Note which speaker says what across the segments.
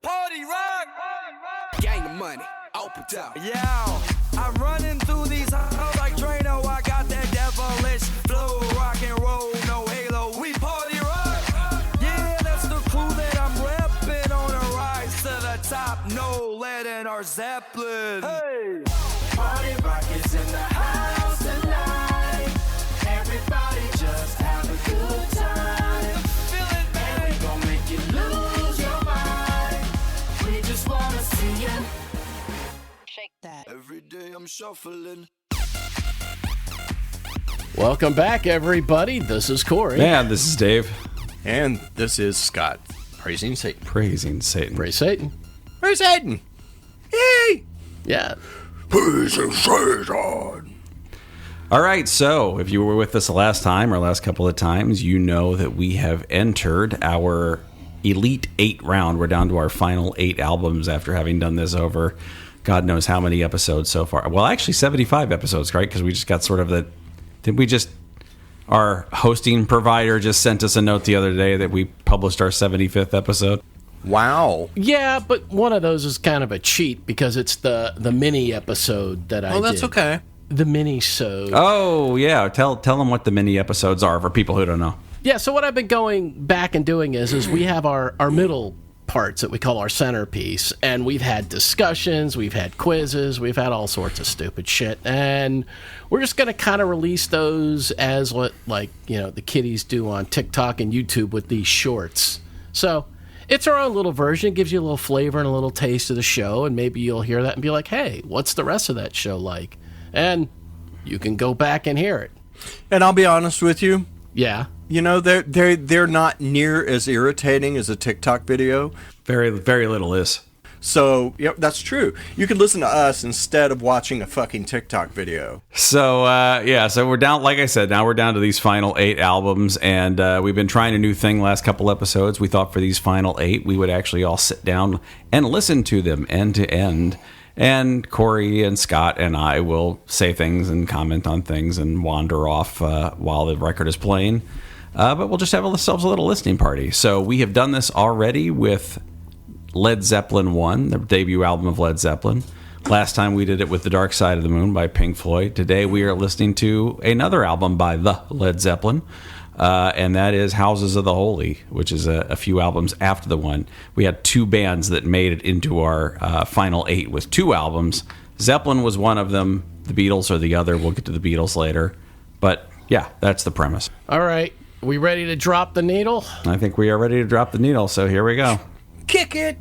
Speaker 1: Party rock.
Speaker 2: Gang of money, open up.
Speaker 1: Yeah, I'm running through these halls like Drano. I got that devilish flow, rock and roll, no halo. We party rock. Yeah, that's the crew that I'm repping on a rise to the top. No lead in our Zeppelin. Hey,
Speaker 3: Party rock is in the house tonight. Everybody just have a good time.
Speaker 1: feel it,
Speaker 3: And we gon' make you lose your mind. We just wanna see you.
Speaker 4: Shake that.
Speaker 1: every day I'm shuffling.
Speaker 5: Welcome back, everybody. This is Cory.
Speaker 6: And this is Dave.
Speaker 7: And this is Scott. Praising Satan.
Speaker 6: Praising Satan.
Speaker 5: Praise Satan.
Speaker 7: Praise Satan. Yay!
Speaker 5: Yeah.
Speaker 7: Praising Satan.
Speaker 6: All right, so if you were with us the last time or last couple of times, you know that we have entered our Elite 8 round. We're down to our final 8 albums after having done this over God knows how many episodes so far. Well, actually 75 episodes, right? Because we just got sort of the... Did we just... Our hosting provider just sent us a note the other day that we published our 75th episode.
Speaker 7: Wow.
Speaker 5: Yeah, but one of those is kind of a cheat because it's the mini episode that I did.
Speaker 7: Oh, that's okay.
Speaker 5: The mini-sode.
Speaker 6: Oh, yeah. Tell them what the mini episodes are for people who don't know.
Speaker 5: Yeah, so what I've been going back and doing is we have our middle parts that we call our centerpiece, and we've had discussions, we've had quizzes, we've had all sorts of stupid shit, and we're just going to kind of release those as what, like, you know, the kiddies do on TikTok and YouTube with these shorts. So it's our own little version. It gives you a little flavor and a little taste of the show, and maybe you'll hear that and be like, hey, what's the rest of that show like? And you can go back and hear it.
Speaker 7: And I'll be honest with you.
Speaker 5: Yeah.
Speaker 7: You know, they're not near as irritating as a TikTok video.
Speaker 6: Very, very little is.
Speaker 7: So, yep, that's true. You could listen to us instead of watching a fucking TikTok video.
Speaker 6: So, so we're down, like I said, now we're down to these final 8 albums, and we've been trying a new thing last couple episodes. We thought for these final 8, we would actually all sit down and listen to them end to end. And Cory and Scott and I will say things and comment on things and wander off while the record is playing. But we'll just have ourselves a little listening party. So we have done this already with Led Zeppelin 1, the debut album of Led Zeppelin. Last time we did it with The Dark Side of the Moon by Pink Floyd. Today we are listening to another album by the Led Zeppelin, and that is Houses of the Holy, which is a few albums after the one. We had 2 bands that made it into our final 8 with 2 albums. Zeppelin was one of them. The Beatles are the other. We'll get to the Beatles later. But yeah, that's the premise.
Speaker 5: All right. We ready to drop the needle?
Speaker 6: I think we are ready to drop the needle, so here we go.
Speaker 7: Kick it!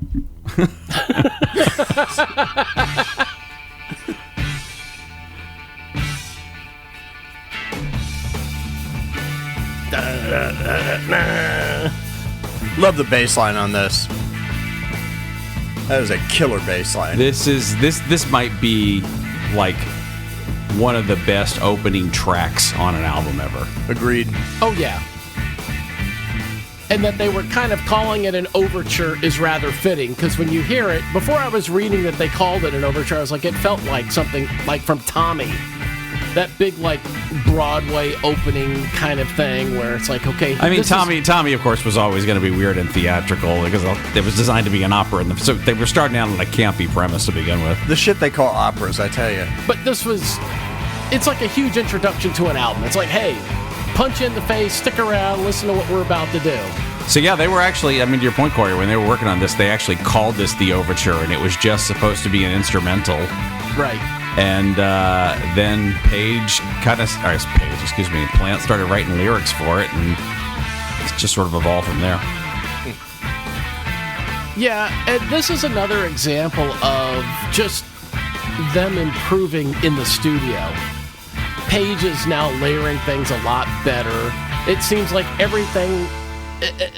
Speaker 7: Love the bass line on this. That is a killer bass line.
Speaker 6: This might be like one of the best opening tracks on an album ever.
Speaker 7: Agreed.
Speaker 5: Oh, yeah. And that they were kind of calling it an overture is rather fitting, because when you hear it, before I was reading that they called it an overture, I was like, it felt like something like from Tommy. That big, like, Broadway opening kind of thing where it's like, okay.
Speaker 6: I mean, Tommy, of course, was always going to be weird and theatrical because it was designed to be an opera. So they were starting out on a campy premise to begin with.
Speaker 7: The shit they call operas, I tell you.
Speaker 5: But it's like a huge introduction to an album. It's like, hey, punch you in the face, stick around, listen to what we're about to do.
Speaker 6: So yeah, they were actually, I mean, to your point, Cory, when they were working on this, they actually called this the overture, and it was just supposed to be an instrumental.
Speaker 5: Right.
Speaker 6: And then Plant started writing lyrics for it, and it's just sort of evolved from there.
Speaker 5: Yeah, and this is another example of just them improving in the studio. Page is now layering things a lot better. It seems like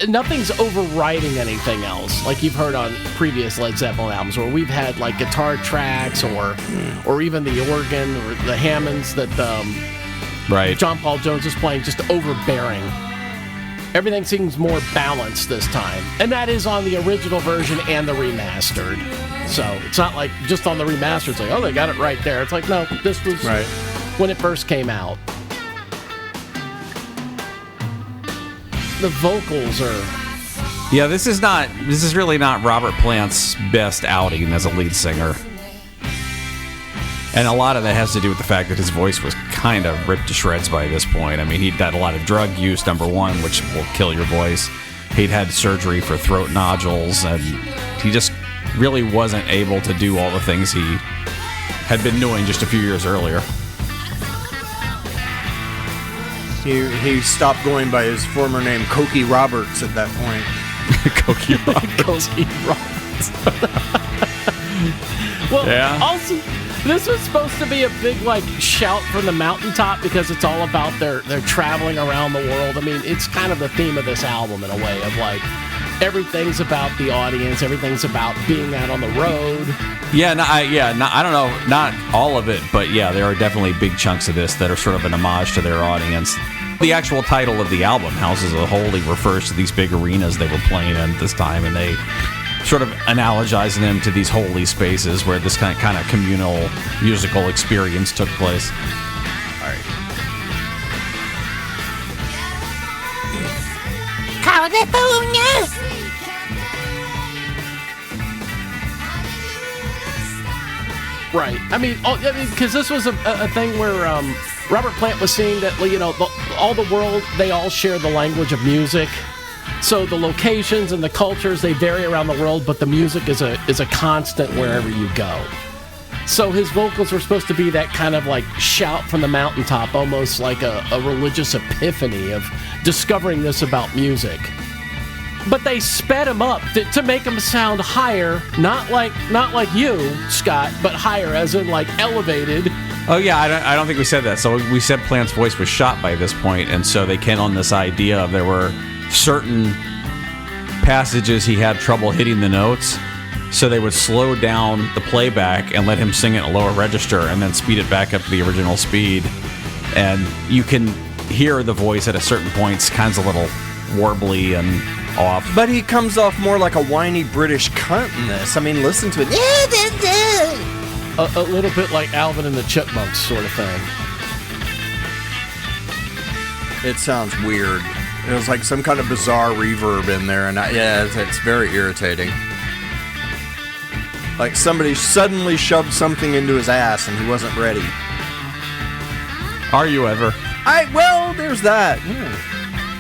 Speaker 5: nothing's overriding anything else, like you've heard on previous Led Zeppelin albums, where we've had like guitar tracks or even the organ or the Hammonds that
Speaker 6: right.
Speaker 5: John Paul Jones is playing, just overbearing. Everything seems more balanced this time, and that is on the original version and the remastered. So it's not like just on the remastered, it's like, oh, they got it right there. It's like, no, this was
Speaker 7: right
Speaker 5: when it first came out. The vocals are
Speaker 6: Yeah, this is really not Robert Plant's best outing as a lead singer. And a lot of that has to do with the fact that his voice was kind of ripped to shreds by this point. I mean, he'd had a lot of drug use, number one, which will kill your voice. He'd had surgery for throat nodules, and he just really wasn't able to do all the things he had been doing just a few years earlier.
Speaker 7: He stopped going by his former name, Coky Roberts, at that point.
Speaker 6: Coky Roberts.
Speaker 5: Coky Roberts. Well,
Speaker 6: Yeah.
Speaker 5: also, this was supposed to be a big, like, shout from the mountaintop because it's all about their traveling around the world. I mean, it's kind of the theme of this album in a way of, like, everything's about the audience, everything's about being out on the road.
Speaker 6: I don't know, not all of it, but yeah, there are definitely big chunks of this that are sort of an homage to their audience. The actual title of the album, Houses of the Holy, refers to these big arenas they were playing in at this time, and they sort of analogizing them to these holy spaces where this kind of communal musical experience took place.
Speaker 7: All right.
Speaker 5: Right. I mean, because this was a thing where Robert Plant was seeing that, you know, all the world, they all share the language of music. So the locations and the cultures, they vary around the world, but the music is a constant wherever you go. So his vocals were supposed to be that kind of like shout from the mountaintop, almost like a religious epiphany of discovering this about music. But they sped him up to make him sound higher, not like you, Scott, but higher, as in like elevated.
Speaker 6: Oh yeah, I don't think we said that. So we said Plant's voice was shot by this point, and so they came on this idea of there were certain passages he had trouble hitting the notes, so they would slow down the playback and let him sing it in a lower register and then speed it back up to the original speed. And you can hear the voice at a certain points kind of a little warbly and off.
Speaker 7: But he comes off more like a whiny British cunt in this. I mean, listen to it.
Speaker 5: A little bit like Alvin and the Chipmunks sort of thing.
Speaker 7: It sounds weird. It was like some kind of bizarre reverb in there, and it's very irritating. Like somebody suddenly shoved something into his ass and he wasn't ready.
Speaker 6: Are you ever?
Speaker 7: Well, there's that.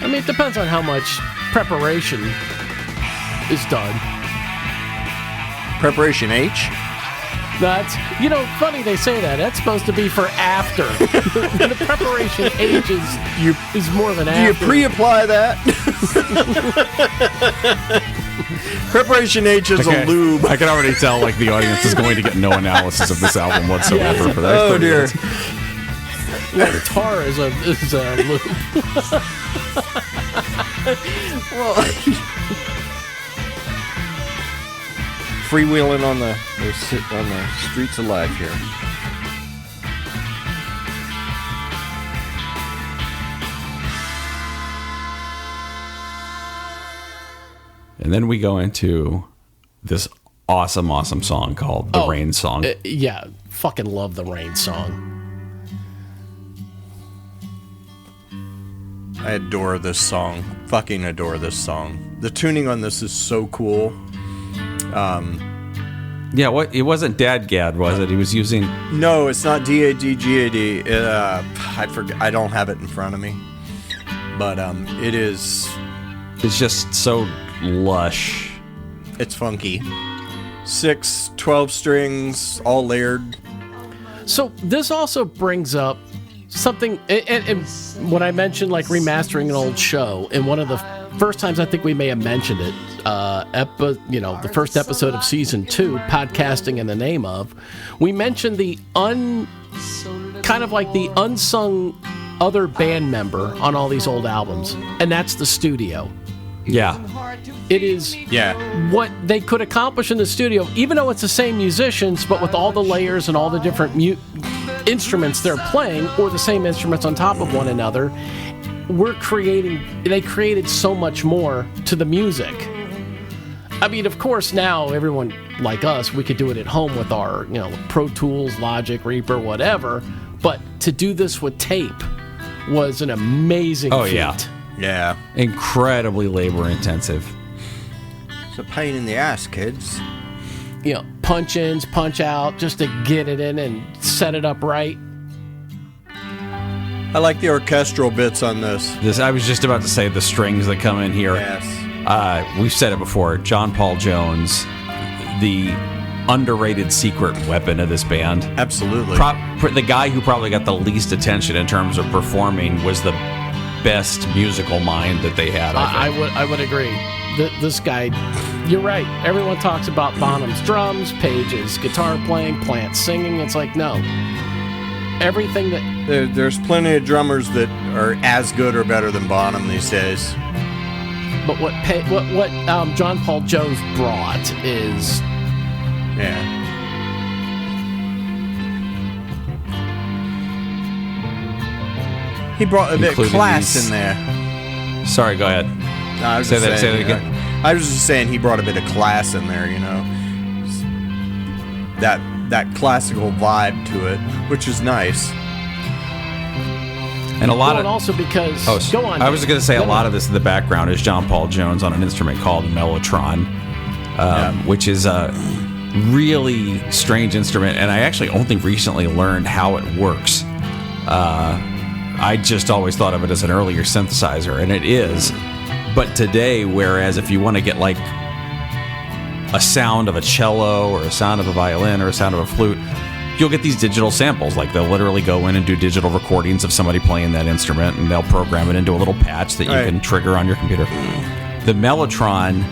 Speaker 5: I mean, it depends on how much preparation is done.
Speaker 7: Preparation H?
Speaker 5: That's, you know, funny they say that. That's supposed to be for after. The preparation H is more than after.
Speaker 7: Do you pre-apply that? Preparation H is a lube.
Speaker 6: I can already tell, like, the audience is going to get no analysis of this album whatsoever. For that.
Speaker 7: Oh dear.
Speaker 5: Well, tar is a lube.
Speaker 7: Well, freewheeling on the streets of life here.
Speaker 6: And then we go into this awesome song called The Rain Song.
Speaker 5: Yeah, fucking love the Rain Song.
Speaker 7: I adore this song. Fucking adore this song. The tuning on this is so cool.
Speaker 6: Yeah, it wasn't Dadgad, was it? He was using...
Speaker 7: No, it's not D-A-D-G-A-D. I forget. I don't have it in front of me. But it is...
Speaker 6: It's just so lush.
Speaker 7: It's funky. 6, 12 strings, all layered.
Speaker 5: So this also brings up something, and when I mentioned like remastering an old show, and one of the first times I think we may have mentioned it, the first episode of season 2, podcasting in the name of, we mentioned the kind of like the unsung other band member on all these old albums, and that's the studio.
Speaker 6: Yeah.
Speaker 5: It is what they could accomplish in the studio, even though it's the same musicians, but with all the layers and all the different instruments they're playing, or the same instruments on top of one another. They created so much more to the music. I mean, of course, now everyone like us, we could do it at home with our, Pro Tools, Logic, Reaper, whatever. But to do this with tape was an amazing feat.
Speaker 6: Yeah. Incredibly labor intensive.
Speaker 7: It's a pain in the ass, kids.
Speaker 5: Punch ins, punch out, just to get it in and set it up right.
Speaker 7: I like the orchestral bits on this.
Speaker 6: I was just about to say the strings that come in here.
Speaker 7: Yes.
Speaker 6: We've said it before. John Paul Jones, the underrated secret weapon of this band.
Speaker 7: Absolutely.
Speaker 6: The guy who probably got the least attention in terms of performing was the best musical mind that they had.
Speaker 5: I would agree. This guy, you're right. Everyone talks about Bonham's drums, Page's guitar playing, Plant's singing. It's like, no. Everything that...
Speaker 7: There's plenty of drummers that are as good or better than Bonham these days.
Speaker 5: But what John Paul Jones brought is...
Speaker 7: Yeah. He brought a bit of class in there.
Speaker 6: Sorry, go ahead.
Speaker 7: No, I was
Speaker 6: say
Speaker 7: just saying,
Speaker 6: that again.
Speaker 7: I was just saying he brought a bit of class in there, that classical vibe to it, which is nice.
Speaker 6: And a lot of
Speaker 5: also because go on.
Speaker 6: I was going to say a lot of this in the background is John Paul Jones on an instrument called a mellotron, which is a really strange instrument, and I actually only recently learned how it works. I just always thought of it as an earlier synthesizer, and it is. But today, whereas if you want to get like a sound of a cello or a sound of a violin or a sound of a flute, you'll get these digital samples. Like they'll literally go in and do digital recordings of somebody playing that instrument, and they'll program it into a little patch that you can trigger on your computer. The mellotron,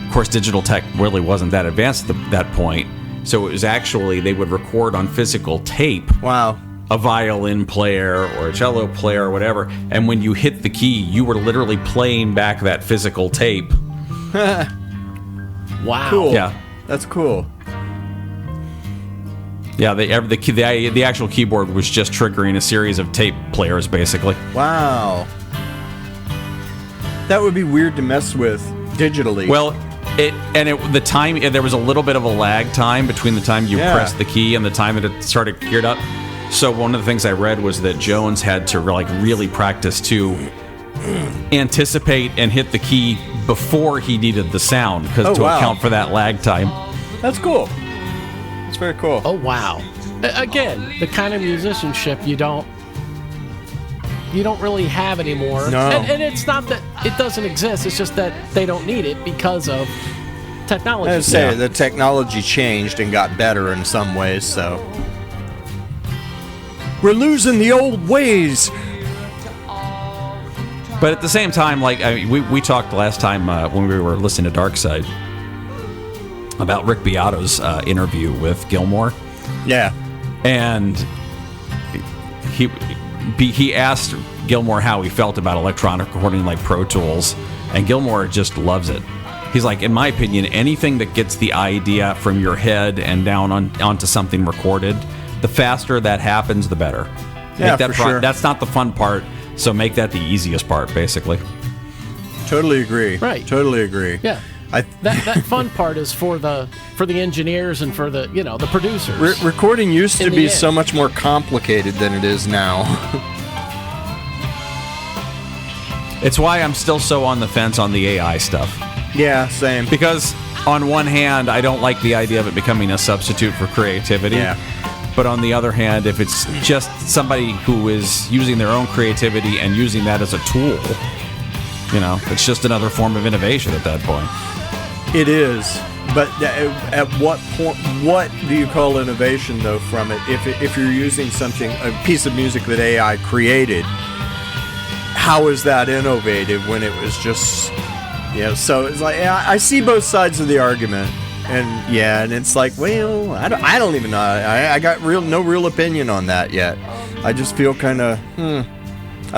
Speaker 6: of course, digital tech really wasn't that advanced at that point. So it was actually, they would record on physical tape.
Speaker 7: Wow.
Speaker 6: A violin player or a cello player or whatever, and when you hit the key, you were literally playing back that physical tape.
Speaker 5: Wow.
Speaker 7: Cool.
Speaker 6: Yeah.
Speaker 7: That's cool.
Speaker 6: Yeah, the actual keyboard was just triggering a series of tape players, basically.
Speaker 7: Wow. That would be weird to mess with digitally.
Speaker 6: Well, there was a little bit of a lag time between the time you pressed the key and the time that it started geared up. So one of the things I read was that Jones had to really practice to anticipate and hit the key before he needed the sound to account for that lag time.
Speaker 7: That's cool. That's very cool.
Speaker 5: Oh wow! Again, the kind of musicianship you don't really have anymore.
Speaker 7: No.
Speaker 5: And it's not that it doesn't exist. It's just that they don't need it because of technology.
Speaker 7: I would say the technology changed and got better in some ways. So. We're losing the old ways.
Speaker 6: But at the same time, we talked last time when we were listening to Dark Side about Rick Beato's interview with Gilmour.
Speaker 7: Yeah.
Speaker 6: And he asked Gilmour how he felt about electronic recording like Pro Tools, and Gilmour just loves it. He's like, in my opinion, anything that gets the idea from your head and down onto something recorded, the faster that happens, the better.
Speaker 7: Yeah, for sure.
Speaker 6: That's not the fun part, so make that the easiest part, basically.
Speaker 7: Totally agree.
Speaker 5: Right.
Speaker 7: Totally agree.
Speaker 5: Yeah. That fun part is for the engineers and for the the producers.
Speaker 7: Recording used to be so much more complicated than it is now.
Speaker 6: It's why I'm still so on the fence on the AI stuff.
Speaker 7: Yeah, same.
Speaker 6: Because on one hand, I don't like the idea of it becoming a substitute for creativity.
Speaker 7: Yeah.
Speaker 6: But on the other hand, if it's just somebody who is using their own creativity and using that as a tool, it's just another form of innovation at that point.
Speaker 7: It is. But at what point, what do you call innovation, though, from it? If you're using a piece of music that AI created, how is that innovative when it was just, so it's like, I see both sides of the argument. And it's like, well, I don't even know. I got no real opinion on that yet. I just feel kind of, I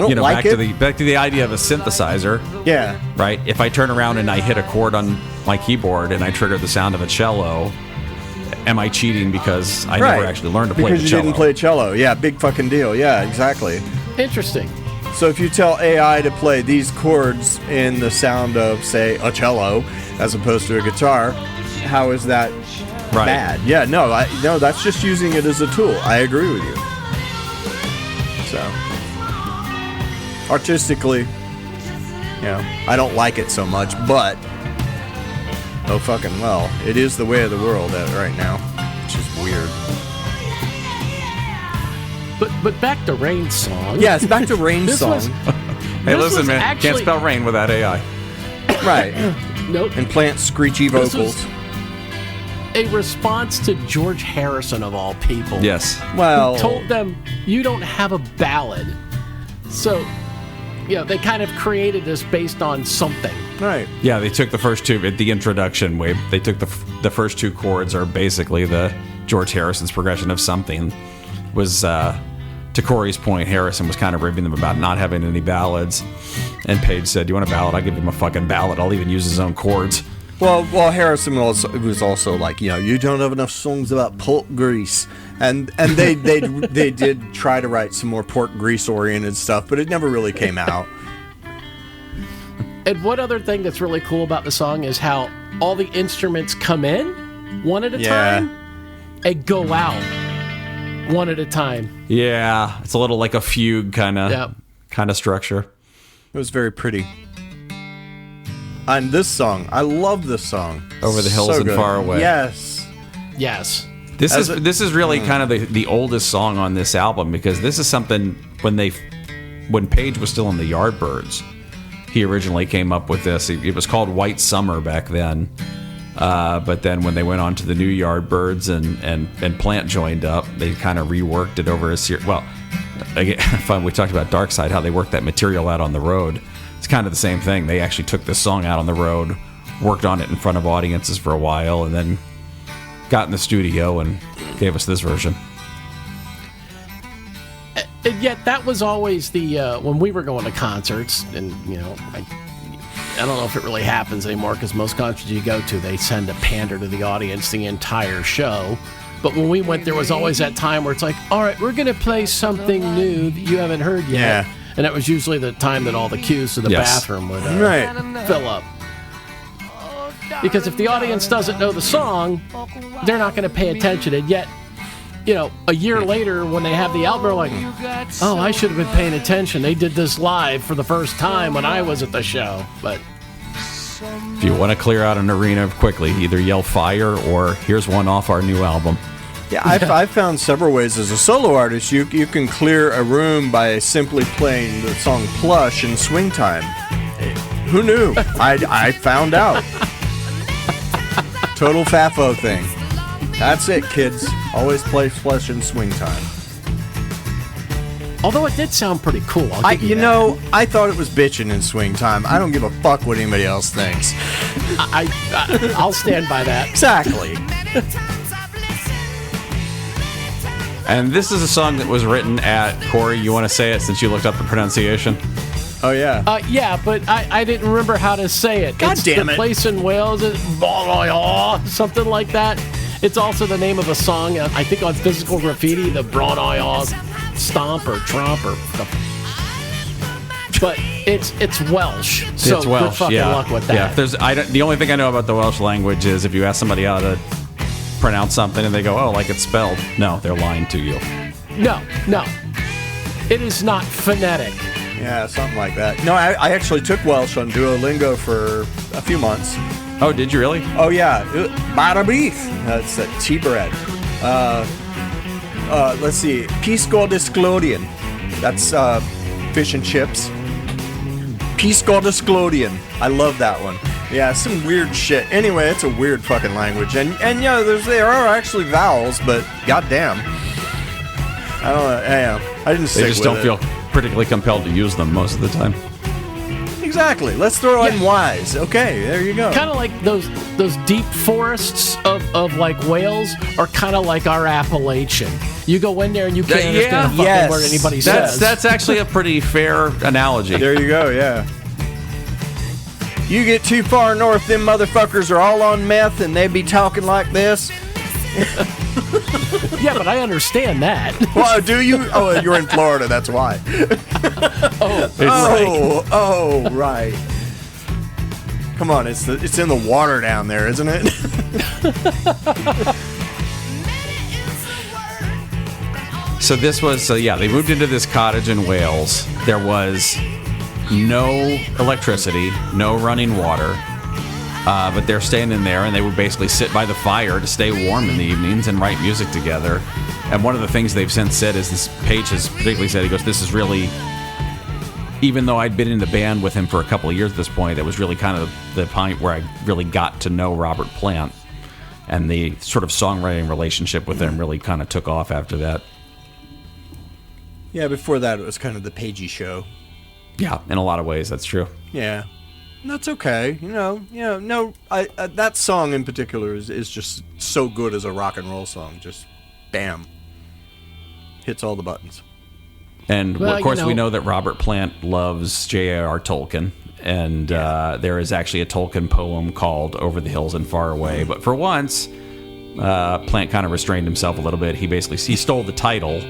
Speaker 7: don't like it.
Speaker 6: Back to the idea of a synthesizer.
Speaker 7: Yeah.
Speaker 6: Right? If I turn around and I hit a chord on my keyboard and I trigger the sound of a cello, am I cheating because I never actually learned to play the cello?
Speaker 7: Because you didn't play cello. Yeah, big fucking deal. Yeah, exactly.
Speaker 5: Interesting.
Speaker 7: So if you tell AI to play these chords in the sound of, say, a cello, as opposed to a guitar, how is that bad? Yeah, no, that's just using it as a tool. I agree with you. So, artistically, I don't like it so much, but Oh, fucking well. It is the way of the world right now, which is weird.
Speaker 5: But back to Rain's song.
Speaker 7: Yes, back to Rain's song.
Speaker 6: Hey, listen, man.
Speaker 5: actually-
Speaker 6: Can't spell rain without AI.
Speaker 7: Right.
Speaker 5: Nope.
Speaker 7: And plant screechy
Speaker 5: This
Speaker 7: vocals.
Speaker 5: was a response to George Harrison, of all people.
Speaker 6: Yes.
Speaker 7: Well,
Speaker 5: Told them, you don't have a ballad. So, they kind of created this based on something.
Speaker 7: right.
Speaker 6: Yeah, they took the first two at the introduction. They took the first two chords are basically the George Harrison's progression of something. Was to Cory's point, Harrison was kind of ribbing them about not having any ballads, and Page said, "You want a ballad? I'll give him a fucking ballad. I'll even use his own chords."
Speaker 7: Well, Harrison was also like, you don't have enough songs about pork grease, and they did try to write some more pork grease oriented stuff, but it never really came out.
Speaker 5: And one other thing that's really cool about the song is how all the instruments come in one at a time and go out one at a time.
Speaker 6: Yeah, it's a little like a fugue kind of structure.
Speaker 7: It was very pretty. And this song, I love this song.
Speaker 6: Over the Hills and
Speaker 7: good.
Speaker 6: Far Away.
Speaker 7: Yes.
Speaker 5: Yes.
Speaker 6: This is really kind of the oldest song on this album, because this is something when Page was still in the Yardbirds, he originally came up with this. It was called White Summer back then. But then when they went on to the new Yardbirds and Plant joined up, they kind of reworked it over a series. Well, again, we talked about Dark Side, how they worked that material out on the road. It's kind of the same thing. They actually took this song out on the road, worked on it in front of audiences for a while, and then got in the studio and gave us this version.
Speaker 5: And yet that was always the when we were going to concerts, and I don't know if it really happens anymore, because most concerts you go to, they tend to pander to the audience the entire show. But when we went, there was always that time where it's like, all right, we're going to play something new that you haven't heard yet.
Speaker 7: Yeah.
Speaker 5: And that was usually the time that all the queues to the bathroom would fill up. Because if the audience doesn't know the song, they're not going to pay attention. And yet, a year later, when they have the album, they're like, oh, I should have been paying attention. They did this live for the first time when I was at the show. But
Speaker 6: If you want to clear out an arena quickly, either yell fire or here's one off our new album.
Speaker 7: Yeah, I've found several ways as a solo artist. You can clear a room by simply playing the song Plush in swing time. Who knew? I found out. Total FAFO thing. That's it, kids. Always play Plush in swing time.
Speaker 5: although it did sound pretty cool. I
Speaker 7: thought it was bitching in swing time. I don't give a fuck what anybody else thinks.
Speaker 5: I'll stand by that.
Speaker 7: Exactly.
Speaker 6: And this is a song that was written at, Cory, you want to say it since you looked up the pronunciation?
Speaker 7: Oh, yeah.
Speaker 5: Yeah, but I didn't remember how to say it.
Speaker 7: God damn it.
Speaker 5: The place in Wales is something like that. It's also the name of a song, I think on Physical Graffiti, the Brawn Stomp or Tromp or... But it's Welsh, so
Speaker 6: it's Welsh,
Speaker 5: good fucking luck with that.
Speaker 6: Yeah, the only thing I know about the Welsh language is if you ask somebody how to pronounce something and they go, oh, like it's spelled. No, they're lying to you.
Speaker 5: No. It is not phonetic.
Speaker 7: Yeah, something like that. No, I actually took Welsh on Duolingo for a few months.
Speaker 6: Oh, did you really?
Speaker 7: Oh, yeah. Bada beef. That's tea bread. Let's see. Pisco Disclodian. That's fish and chips. Pisco Disclodian. I love that one. Yeah, some weird shit. Anyway, it's a weird fucking language. And yeah, there are actually vowels, but goddamn. I don't know. Yeah, I didn't stick
Speaker 6: They just
Speaker 7: with
Speaker 6: don't feel particularly compelled to use them most of the time.
Speaker 7: Exactly. Let's throw in Y's. Okay, there you go.
Speaker 5: Kind of like those deep forests of like Wales are kind of like our Appalachian. You go in there and you can't understand a fucking word anybody says.
Speaker 6: That's actually a pretty fair analogy.
Speaker 7: There you go, yeah. You get too far north, them motherfuckers are all on meth and they be talking like this.
Speaker 5: Yeah, but I understand that.
Speaker 7: Well, do you? Oh, you're in Florida, that's why. Right. Come on, it's in the water down there, isn't it?
Speaker 6: So they moved into this cottage in Wales. There was no electricity, no running water. But they're staying in there, and they would basically sit by the fire to stay warm in the evenings and write music together. And one of the things they've since said is, this Page has particularly said, he goes, this is really, even though I'd been in the band with him for a couple of years at this point, it was really kind of the point where I really got to know Robert Plant. And the sort of songwriting relationship with him really kind of took off after that.
Speaker 7: Yeah, before that, it was kind of the Pagey show.
Speaker 6: Yeah, in a lot of ways, that's true.
Speaker 7: Yeah. That's okay. That song in particular is just so good as a rock and roll song. Just bam. Hits all the buttons.
Speaker 6: And, of course, we know that Robert Plant loves J.R.R. Tolkien. And there is actually a Tolkien poem called Over the Hills and Far Away. But for once, Plant kind of restrained himself a little bit. He stole the title,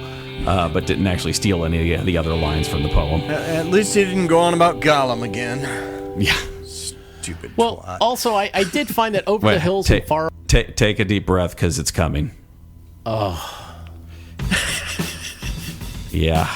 Speaker 6: but didn't actually steal any of the other lines from the poem.
Speaker 7: At least he didn't go on about Gollum again.
Speaker 6: Yeah.
Speaker 7: Stupid
Speaker 5: Well,
Speaker 7: twat.
Speaker 5: also, I did find that Over the Hills and Far...
Speaker 6: Take a deep breath, because it's coming.
Speaker 5: Oh.
Speaker 6: Yeah.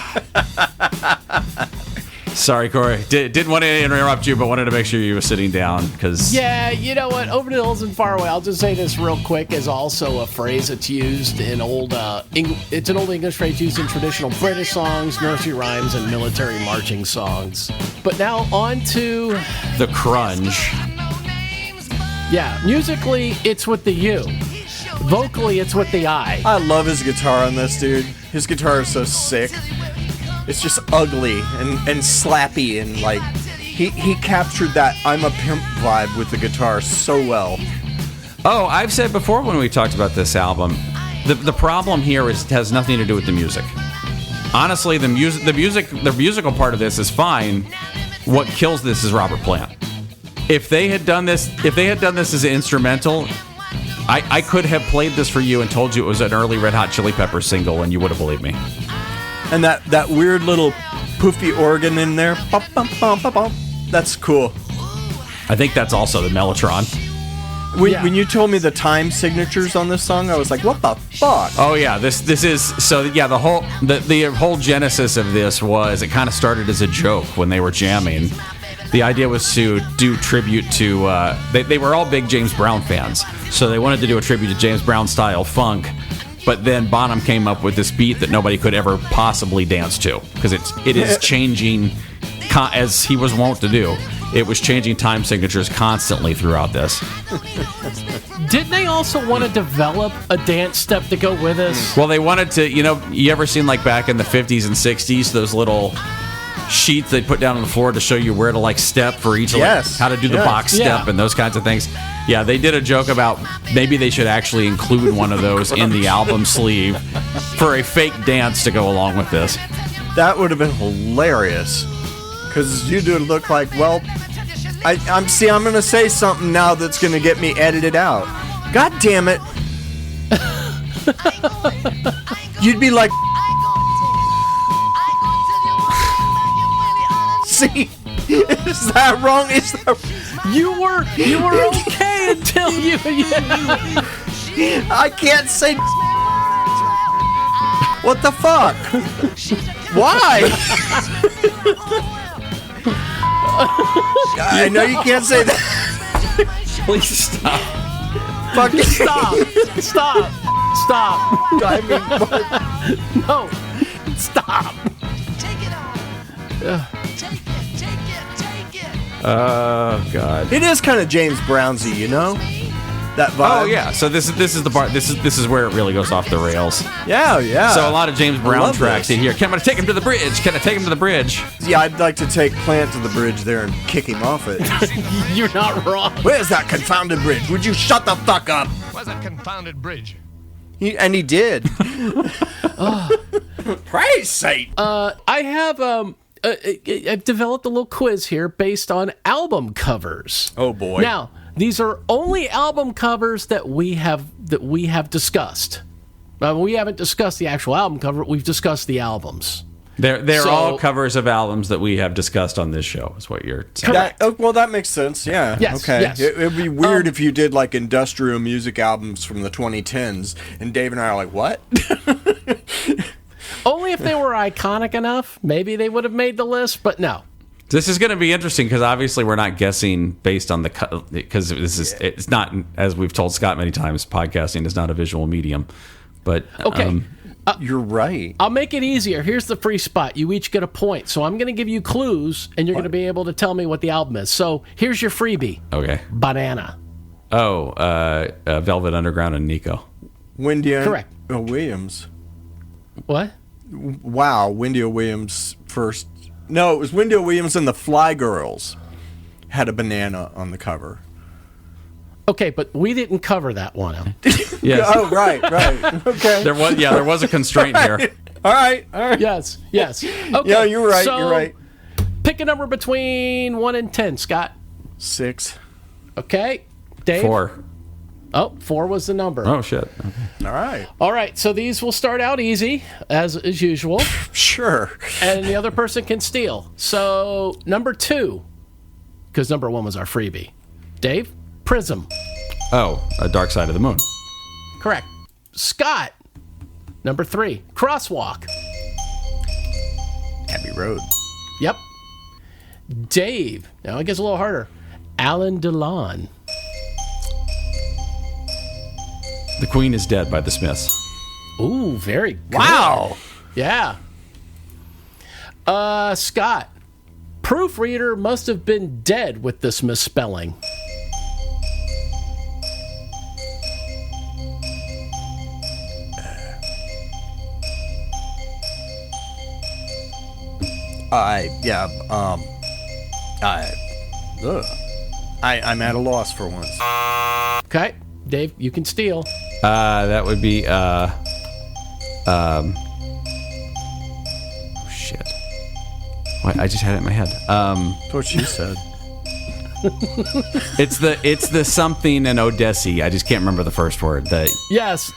Speaker 6: Sorry, Cory. Didn't want to interrupt you, but wanted to make sure you were sitting down, because...
Speaker 5: Yeah, you know what? Over the Hills and Far Away, I'll just say this real quick, is also a phrase that's used in it's an old English phrase used in traditional British songs, nursery rhymes, and military marching songs. But now on to...
Speaker 6: the crunge.
Speaker 5: Yeah, musically, it's with the U. Vocally, it's with the I.
Speaker 7: I love his guitar on this, dude. His guitar is so sick. It's just ugly and slappy, and like he captured that I'm a pimp vibe with the guitar so well.
Speaker 6: Oh, I've said before when we talked about this album, the problem here has nothing to do with the music. Honestly, the musical part of this is fine. What kills this is Robert Plant. If they had done this as an instrumental, I could have played this for you and told you it was an early Red Hot Chili Peppers single, and you would have believed me.
Speaker 7: And that weird little poofy organ in there, bum, bum, bum, bum, bum. That's cool.
Speaker 6: I think that's also the Mellotron.
Speaker 7: When you told me the time signatures on this song, I was like, what the fuck?
Speaker 6: Oh yeah, this is so yeah. The whole genesis of this was, it kind of started as a joke when they were jamming. The idea was to do tribute to they were all big James Brown fans, so they wanted to do a tribute to James Brown style funk. But then Bonham came up with this beat that nobody could ever possibly dance to, because it is changing as he was wont to do. It was changing time signatures constantly throughout this.
Speaker 5: Didn't they also want to develop a dance step to go with this?
Speaker 6: Well, they wanted to, you ever seen like back in the 50s and 60s, those little sheets they put down on the floor to show you where to like step for each, how to do the box step and those kinds of things. Yeah, they did a joke about maybe they should actually include one of those in the album sleeve for a fake dance to go along with this.
Speaker 7: That would have been hilarious. Because you do look like, well, I'm going to say something now that's going to get me edited out. God damn it. You'd be like, see, is that wrong?
Speaker 5: You were okay until you
Speaker 7: I can't say. What the fuck? Why? I know you can't say that.
Speaker 6: Please stop.
Speaker 7: Fucking
Speaker 5: stop.
Speaker 7: I mean,
Speaker 5: No, stop.
Speaker 6: Oh God.
Speaker 7: it is kind of James Brownsy, that vibe.
Speaker 6: Oh yeah. So this is the part. This is where it really goes off the rails.
Speaker 7: Yeah.
Speaker 6: So a lot of James Brown
Speaker 7: love
Speaker 6: tracks
Speaker 7: this.
Speaker 6: in here. Can I take him to the bridge? Can I take him to the bridge?
Speaker 7: Yeah, I'd like to take Plant to the bridge there and kick him off it.
Speaker 5: You're not wrong.
Speaker 7: Where's that confounded bridge? Would you shut the fuck up?
Speaker 8: Where's that confounded bridge?
Speaker 7: And he did. Praise Satan.
Speaker 5: I have I've developed a little quiz here based on album covers.
Speaker 7: Oh boy.
Speaker 5: Now, these are only album covers that we have discussed. We haven't discussed the actual album cover. We've discussed the albums.
Speaker 6: They're all covers of albums that we have discussed on this show, is what you're saying.
Speaker 7: That makes sense. Yeah.
Speaker 5: Yes,
Speaker 7: Okay.
Speaker 5: yes.
Speaker 7: It would be weird if you did like industrial music albums from the 2010s, and Dave and I are like, what?
Speaker 5: Only if they were iconic enough. Maybe they would have made the list, but no.
Speaker 6: This is going to be interesting because obviously we're not guessing based on the because it's not, as we've told Scott many times, podcasting is not a visual medium. But
Speaker 5: Okay.
Speaker 7: You're right.
Speaker 5: I'll make it easier. Here's the free spot. You each get a point. So I'm going to give you clues, and you're going to be able to tell me what the album is. So here's your freebie.
Speaker 6: Okay.
Speaker 5: Banana.
Speaker 6: Oh, Velvet Underground and Nico.
Speaker 7: Wendy
Speaker 5: Correct.
Speaker 7: Williams.
Speaker 5: What?
Speaker 7: Wow, Wendy Williams first. No, it was Wendy Williams and the Fly Girls had a banana on the cover.
Speaker 5: Okay, but we didn't cover that one.
Speaker 6: Yes.
Speaker 7: Oh, right. Okay.
Speaker 6: There was a constraint here.
Speaker 7: All right.
Speaker 5: Yes. Okay.
Speaker 7: Yeah, you're right.
Speaker 5: So
Speaker 7: You're right.
Speaker 5: Pick a number between 1 and 10, Scott.
Speaker 7: 6.
Speaker 5: Okay. Dave?
Speaker 6: 4.
Speaker 5: Oh, 4 was the number.
Speaker 6: Oh shit. Okay.
Speaker 7: All right.
Speaker 5: All right, so these will start out easy, as usual,
Speaker 7: Sure.
Speaker 5: and the other person can steal. So, number 2, because number 1 was our freebie. Dave? Prism.
Speaker 6: Oh, a Dark Side of the Moon.
Speaker 5: Correct. Scott? Number 3, Crosswalk.
Speaker 7: Abbey Road.
Speaker 5: Yep. Dave? Now it gets a little harder. Alan Delon.
Speaker 6: The Queen is Dead by the Smiths.
Speaker 5: Ooh, very good.
Speaker 7: Wow.
Speaker 5: Yeah. Scott. Proofreader must have been dead with this misspelling.
Speaker 7: I'm at a loss for once.
Speaker 5: Okay. Dave, you can steal.
Speaker 6: That would be shit. What? I just had it in my head.
Speaker 7: That's what she said.
Speaker 6: It's the something in Odessi. I just can't remember the first word.
Speaker 5: Yes.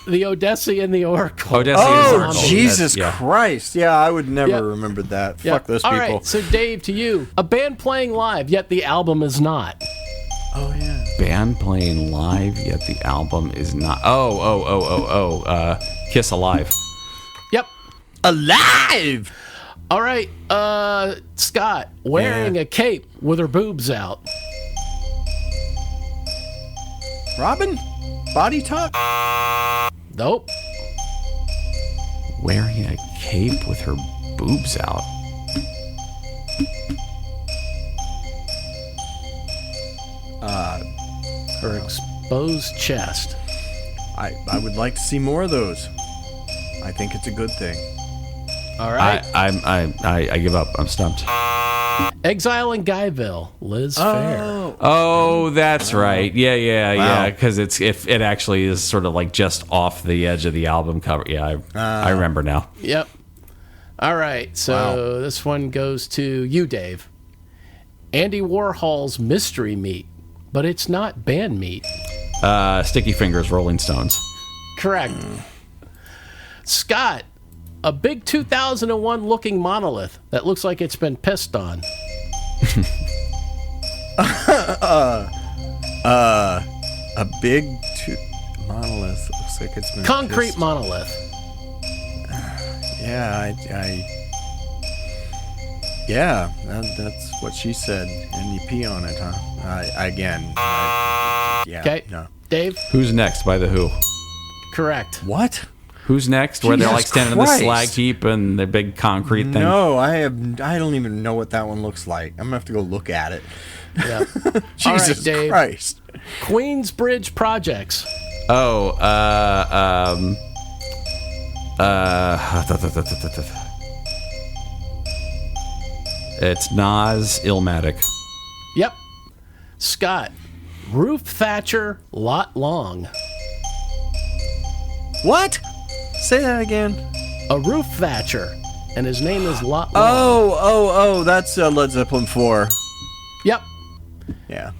Speaker 5: The Odessi and the Oracle.
Speaker 6: Odessi is
Speaker 7: Oh,
Speaker 6: Oracle.
Speaker 7: Jesus
Speaker 6: That's- yeah.
Speaker 7: Christ. Yeah, I would never
Speaker 5: Yep.
Speaker 7: remember that.
Speaker 5: Yeah.
Speaker 7: Fuck those
Speaker 5: All
Speaker 7: people.
Speaker 5: right, so Dave, to you. A band playing live, yet the album is not.
Speaker 7: Oh, yeah.
Speaker 6: Band playing live, yet the album is not. Kiss Alive.
Speaker 5: Yep.
Speaker 7: Alive!
Speaker 5: All right, Scott, wearing a cape with her boobs out.
Speaker 7: Robin? Body talk?
Speaker 5: Nope.
Speaker 6: Wearing a cape with her boobs out.
Speaker 5: Her exposed chest.
Speaker 7: I would like to see more of those. I think it's a good thing.
Speaker 5: All right.
Speaker 6: I give up. I'm stumped.
Speaker 5: Exile in Guyville, Liz Fair.
Speaker 6: Oh, that's right. Yeah.
Speaker 7: Wow.
Speaker 6: Because it actually is sort of like just off the edge of the album cover. Yeah, I remember now.
Speaker 5: Yep. All right, so this one goes to you, Dave. Andy Warhol's Mystery Meat, but it's not band meat.
Speaker 6: Sticky Fingers, Rolling Stones.
Speaker 5: Correct. Scott, a big 2001 looking monolith that looks like it's been pissed on.
Speaker 7: A big monolith. Looks like it's been
Speaker 5: Concrete
Speaker 7: pissed.
Speaker 5: monolith.
Speaker 7: Yeah, yeah, that's what she said. And you pee on it, huh? Yeah.
Speaker 5: Okay.
Speaker 7: No.
Speaker 5: Dave?
Speaker 6: Who's Next by The Who.
Speaker 5: Correct.
Speaker 7: What?
Speaker 6: Who's Next? Where they're
Speaker 7: Jesus
Speaker 6: like standing in the
Speaker 7: Christ.
Speaker 6: slag heap and the big concrete thing.
Speaker 7: No, I don't even know what that one looks like. I'm gonna have to go look at it.
Speaker 5: Yeah.
Speaker 7: Jesus
Speaker 5: Dave.
Speaker 7: Christ.
Speaker 5: Queensbridge Projects.
Speaker 6: Oh, it's Nas Illmatic.
Speaker 5: Yep. Scott, Roof Thatcher, Lot Long.
Speaker 7: What? Say that again.
Speaker 5: A roof thatcher, and his name is Lot Long.
Speaker 7: Oh, that's Led Zeppelin 4.
Speaker 5: Yep.
Speaker 7: Yeah.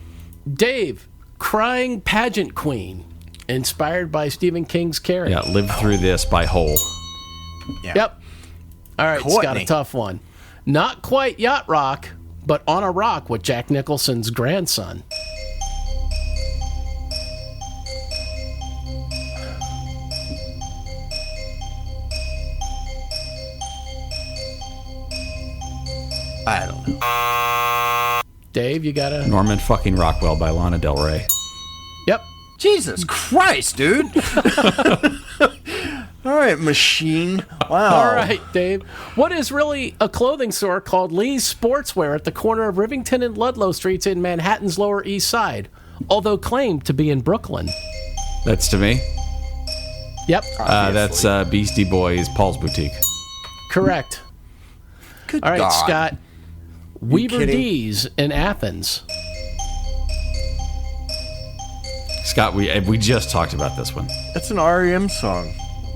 Speaker 5: Dave, Crying Pageant Queen, inspired by Stephen King's Carrie.
Speaker 6: Yeah, Live Through This by Hole.
Speaker 7: Yeah.
Speaker 5: Yep. All right, Scott,
Speaker 7: Courtney.
Speaker 5: a tough one. Not quite yacht rock, but on a rock with Jack Nicholson's grandson.
Speaker 7: I don't know.
Speaker 5: Dave, you got a...
Speaker 6: Norman fucking Rockwell by Lana Del Rey.
Speaker 5: Yep.
Speaker 7: Jesus Christ, dude. All right, machine. Wow.
Speaker 5: All right, Dave. What is really a clothing store called Lee's Sportswear at the corner of Rivington and Ludlow Streets in Manhattan's Lower East Side, although claimed to be in Brooklyn?
Speaker 6: That's to me.
Speaker 5: Yep.
Speaker 6: That's Beastie Boys' Paul's Boutique.
Speaker 5: Correct.
Speaker 7: Good
Speaker 5: All right,
Speaker 7: God.
Speaker 5: Scott. Weaver
Speaker 7: kidding?
Speaker 5: D's in Athens.
Speaker 6: Scott, we just talked about this one.
Speaker 7: That's an REM song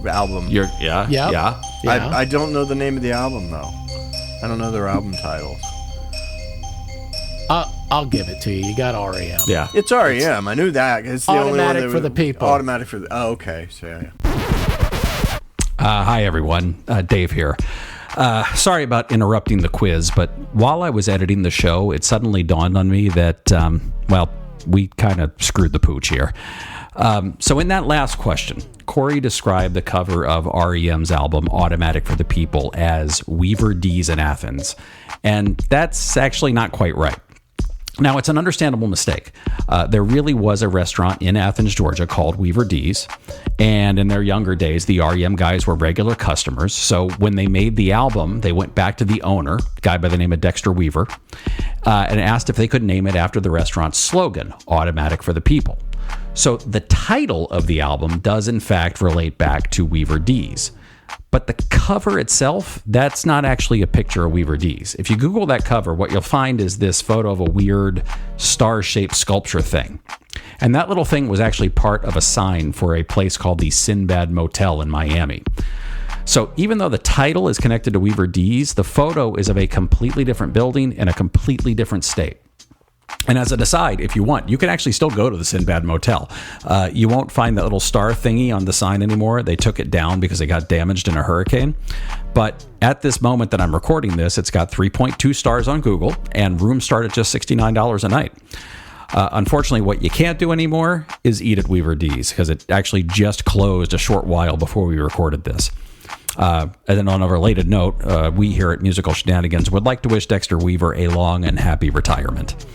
Speaker 7: album.
Speaker 6: Yeah.
Speaker 5: Yep.
Speaker 6: Yeah.
Speaker 5: Yeah.
Speaker 7: I don't know the name of the album, though. I don't know their album titles.
Speaker 5: I'll give it to you. You got REM.
Speaker 6: Yeah.
Speaker 7: It's REM. I knew that. It's the only one
Speaker 5: Automatic
Speaker 7: that
Speaker 5: for the
Speaker 7: was-
Speaker 5: people.
Speaker 7: Automatic for the... Oh, okay. So, yeah.
Speaker 8: Hi, everyone. Dave here. Sorry about interrupting the quiz, but while I was editing the show, it suddenly dawned on me that, we kind of screwed the pooch here. So in that last question, Cory described the cover of REM's album Automatic for the People as Weaver D's in Athens. And that's actually not quite right. Now, it's an understandable mistake. There really was a restaurant in Athens, Georgia called Weaver D's. And in their younger days, the REM guys were regular customers. So when they made the album, they went back to the owner, a guy by the name of Dexter Weaver, and asked if they could name it after the restaurant's slogan, Automatic for the People. So the title of the album does, in fact, relate back to Weaver D's. But the cover itself, that's not actually a picture of Weaver D's. If you Google that cover, what you'll find is this photo of a weird star-shaped sculpture thing. And that little thing was actually part of a sign for a place called the Sinbad Motel in Miami. So even though the title is connected to Weaver D's, the photo is of a completely different building in a completely different state. And as an aside, if you want, you can actually still go to the Sinbad Motel. You won't find that little star thingy on the sign anymore. They took it down because it got damaged in a hurricane. But at this moment that I'm recording this, it's got 3.2 stars on Google, and rooms start at just $69 a night. Unfortunately, what you can't do anymore is eat at Weaver D's, because it actually just closed a short while before we recorded this. And then on a related note, we here at Musical Shenanigans would like to wish Dexter Weaver a long and happy retirement.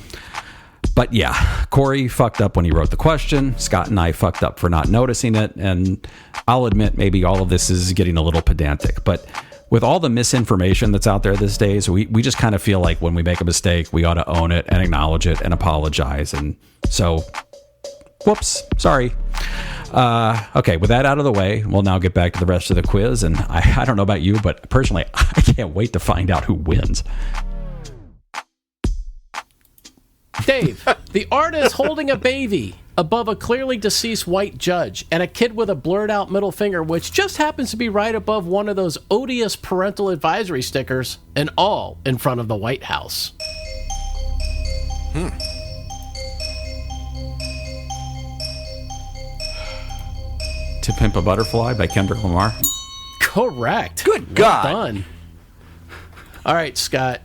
Speaker 8: But yeah, Cory fucked up when he wrote the question. Scott and I fucked up for not noticing it. And I'll admit, maybe all of this is getting a little pedantic. But with all the misinformation that's out there these days, we just kind of feel like when we make a mistake, we ought to own it and acknowledge it and apologize. And so, whoops, sorry. Okay, with that out of the way, we'll now get back to the rest of the quiz. And I don't know about you, but personally, I can't wait to find out who wins.
Speaker 5: Dave, the artist holding a baby above a clearly deceased white judge and a kid with a blurred out middle finger, which just happens to be right above one of those odious parental advisory stickers, and all in front of the White House.
Speaker 6: To Pimp a Butterfly by Kendrick Lamar.
Speaker 5: Correct.
Speaker 7: Good God.
Speaker 5: Well done. All right, Scott.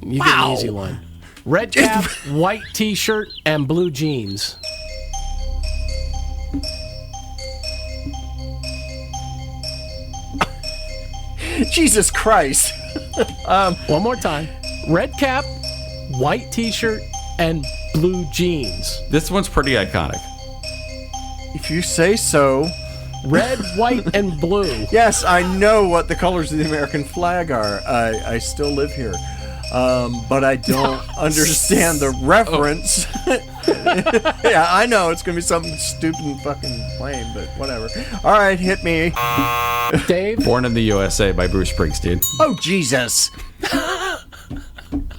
Speaker 5: You get an easy one. Red cap, white t-shirt, and blue jeans.
Speaker 7: Jesus Christ.
Speaker 5: One more time. Red cap, white t-shirt, and blue jeans.
Speaker 6: This one's pretty iconic.
Speaker 7: If you say so.
Speaker 5: Red, white, and blue.
Speaker 7: Yes, I know what the colors of the American flag are. I still live here. But I don't understand the reference. Yeah, I know it's going to be something stupid and fucking lame, but whatever. All right, hit me.
Speaker 5: Dave?
Speaker 6: Born in the USA by Bruce Springsteen.
Speaker 7: Oh, Jesus.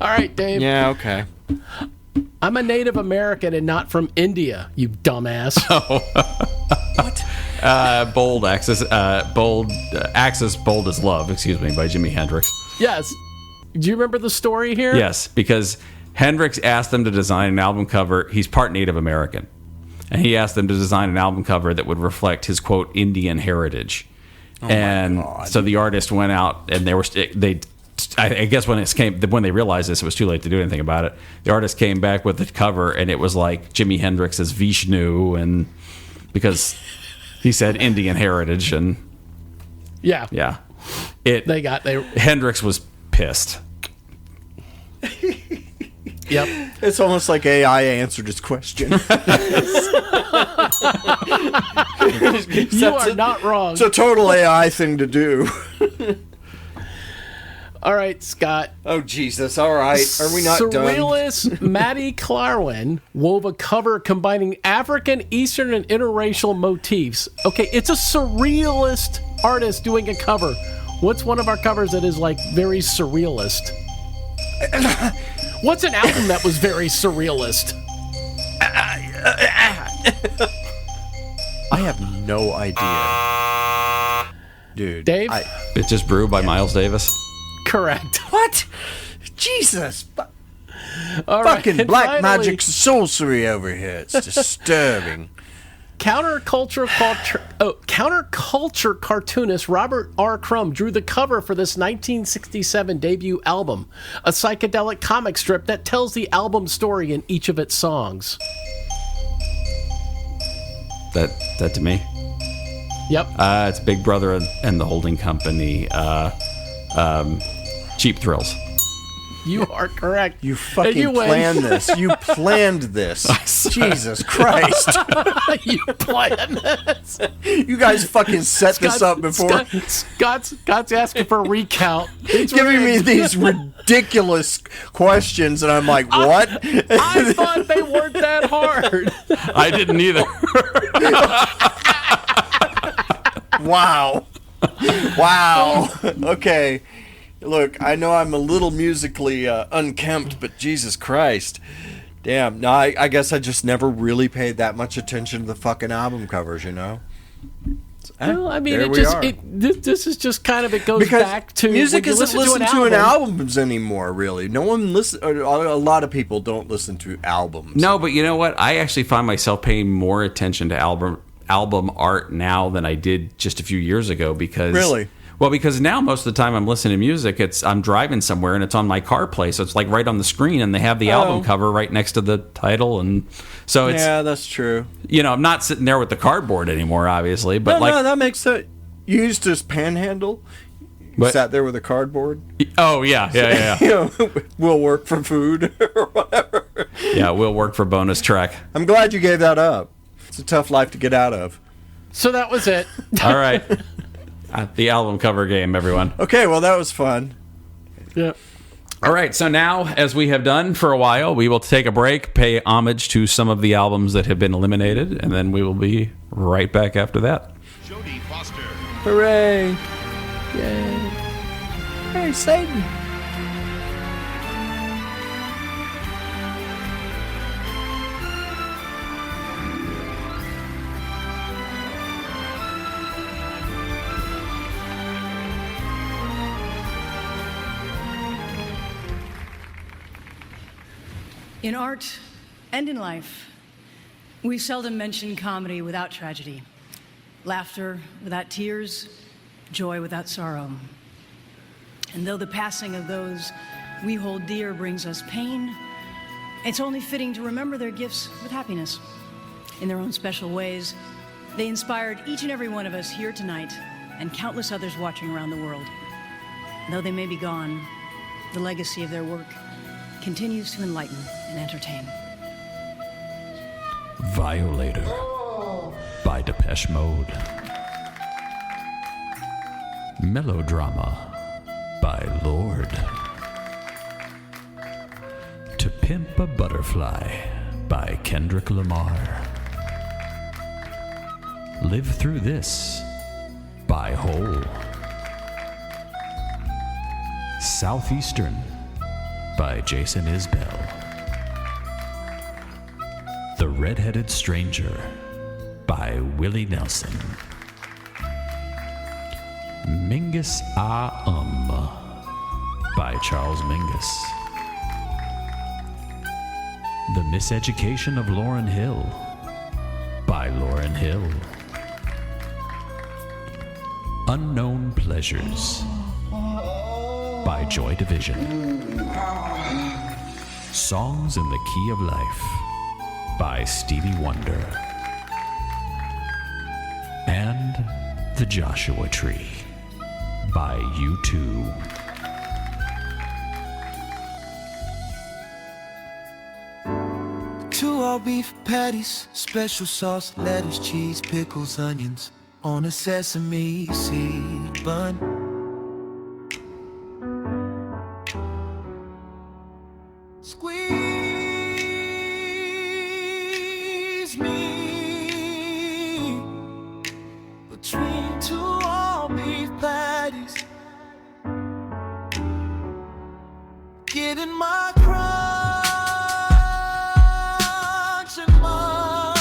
Speaker 5: All right, Dave.
Speaker 7: Yeah, okay.
Speaker 5: I'm a Native American and not from India, you dumbass.
Speaker 6: Bold Axis, Axis Bold as Love, excuse me, by Jimi Hendrix.
Speaker 5: Yes. Do you remember the story here?
Speaker 6: Yes, because Hendrix asked them to design an album cover. He's part Native American. And he asked them to design an album cover that would reflect his, quote, Indian heritage. And so the artist went out, and I guess when they realized this, it was too late to do anything about it. The artist came back with the cover, and it was like Jimi Hendrix's Vishnu, and because he said Indian heritage, and
Speaker 5: Yeah.
Speaker 6: yeah,
Speaker 5: They
Speaker 6: Hendrix was pissed.
Speaker 5: Yep.
Speaker 7: It's almost like AI answered his question.
Speaker 5: You are not wrong.
Speaker 7: It's a total AI thing to do.
Speaker 5: All right, Scott.
Speaker 7: Oh, Jesus. All right. Are we not done?
Speaker 5: Surrealist Matty Clarwin wove a cover combining African, Eastern, and interracial motifs. Okay, it's a surrealist artist doing a cover. What's one of our covers that is, like, very surrealist? What's an album that was very surrealist?
Speaker 7: I have no idea. Dude.
Speaker 5: Dave?
Speaker 6: Bitches Brew by Miles Davis.
Speaker 5: Correct.
Speaker 7: What? Jesus.
Speaker 5: All right,
Speaker 7: Fucking
Speaker 5: and
Speaker 7: black
Speaker 5: finally,
Speaker 7: magic sorcery over here. It's disturbing.
Speaker 5: Counterculture cartoonist Robert R. Crumb drew the cover for this 1967 debut album, a psychedelic comic strip that tells the album story in each of its songs.
Speaker 6: That to me.
Speaker 5: Yep.
Speaker 6: It's Big Brother and the Holding Company. Cheap Thrills.
Speaker 5: You are correct.
Speaker 7: You fucking
Speaker 5: And you win.
Speaker 7: planned this. You planned this. Jesus Christ.
Speaker 5: You planned this.
Speaker 7: You guys fucking set this up before.
Speaker 5: Scott's asking for a recount. It's
Speaker 7: giving me
Speaker 5: rigged.
Speaker 7: these ridiculous questions, and I'm like, what?
Speaker 5: I thought they weren't that hard.
Speaker 6: I didn't either.
Speaker 7: Wow. Wow. Okay. Look, I know I'm a little musically unkempt, but Jesus Christ. Damn. No, I guess I just never really paid that much attention to the fucking album covers, you know?
Speaker 5: Well, I mean,
Speaker 7: there
Speaker 5: it
Speaker 7: we
Speaker 5: just
Speaker 7: are.
Speaker 5: this is just kind of, it goes
Speaker 7: Because
Speaker 5: back to
Speaker 7: music
Speaker 5: when you
Speaker 7: isn't
Speaker 5: listen
Speaker 7: listened to in albums anymore, really. No one listen. A lot of people don't listen to albums.
Speaker 6: No, but you know what? I actually find myself paying more attention to album art now than I did just a few years ago because
Speaker 7: Really?
Speaker 6: Well, because now most of the time I'm listening to music, I'm driving somewhere and it's on my CarPlay, so it's like right on the screen, and they have the album cover right next to the title, and so it's
Speaker 7: that's true.
Speaker 6: You know, I'm not sitting there with the cardboard anymore, obviously, but
Speaker 7: No, that makes sense. You used to panhandle. You sat there with a cardboard.
Speaker 6: Oh yeah.
Speaker 7: You know, we'll work for food or whatever.
Speaker 6: Yeah, we'll work for bonus track.
Speaker 7: I'm glad you gave that up. It's a tough life to get out of.
Speaker 5: So that was it.
Speaker 6: All right. The album cover game, everyone.
Speaker 7: Okay, well, that was fun.
Speaker 5: Yeah.
Speaker 6: All right, so now, as we have done for a while, we will take a break, pay homage to some of the albums that have been eliminated, and then we will be right back after that.
Speaker 9: Jodie Foster.
Speaker 7: Hooray! Yay! Hey, Satan!
Speaker 10: In art and in life, we seldom mention comedy without tragedy, laughter without tears, joy without sorrow. And though the passing of those we hold dear brings us pain, it's only fitting to remember their gifts with happiness. In their own special ways, they inspired each and every one of us here tonight and countless others watching around the world. Though they may be gone, the legacy of their work continues to enlighten and entertain.
Speaker 8: Violator by Depeche Mode. Melodrama by Lord. To Pimp a Butterfly by Kendrick Lamar. Live Through This by Hole. Southeastern by Jason Isbell. The Red-Headed Stranger by Willie Nelson. Mingus by Charles Mingus. The Miseducation of Lauryn Hill by Lauryn Hill. Unknown Pleasures by Joy Division. Songs in the Key of Life by Stevie Wonder. And The Joshua Tree by U2.
Speaker 3: all beef patties, special sauce, lettuce, cheese, pickles, onions on a sesame seed bun. Squeeze me between two all beef patties. Get in my crunch and munch,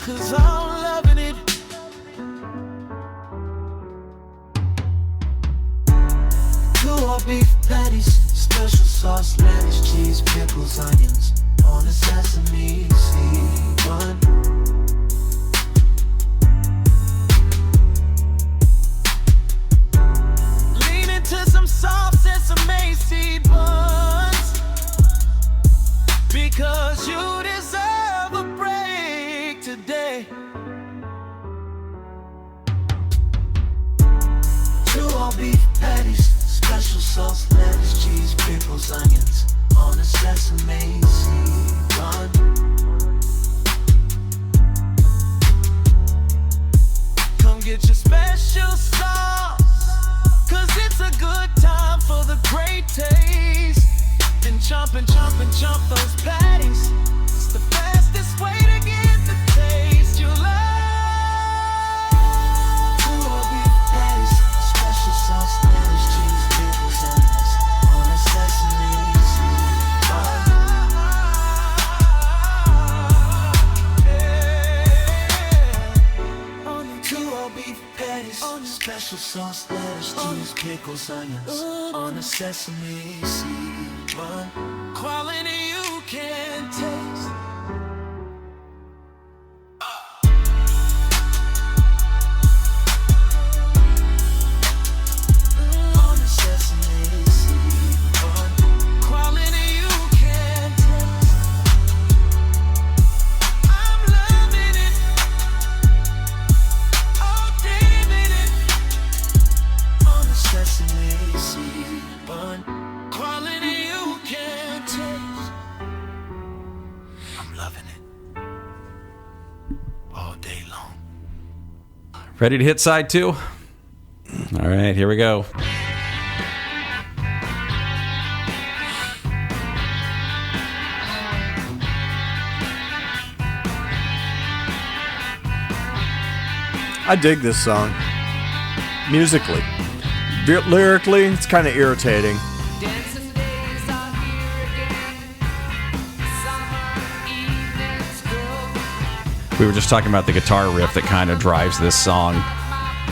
Speaker 3: 'cause I'm loving it. Two all beef patties, special sauce, lettuce, cheese, pickles, onions on a sesame seed bun. Lean into some soft sesame seed buns, because you deserve a break today. Two all beef patties, special sauce, lettuce, cheese, pickles, onions on a sesame seed bun. Come get your special sauce, 'cause it's a good time for the great taste. And chomp those patties. It's the fastest way to get the taste you love. Two all beef patties, special sauce, lettuce, cheese, pickles, onions on a sesame seed bun. Two all beef patties, special sauce, lettuce, cheese, pickles, onions on a sesame seed bun. Quality you can taste. On a sesame seed bun. Quality you can taste. I'm loving it. Oh, David, it. On a sesame seed bun. Quality you can taste. I'm loving it. All day long.
Speaker 6: Ready to hit side 2? All right, here we go.
Speaker 7: I dig this song. Musically. Lyrically, it's kind of irritating.
Speaker 1: Dancing days are here again. Summer evenings go.
Speaker 6: We were just talking about the guitar riff that kind of drives this song.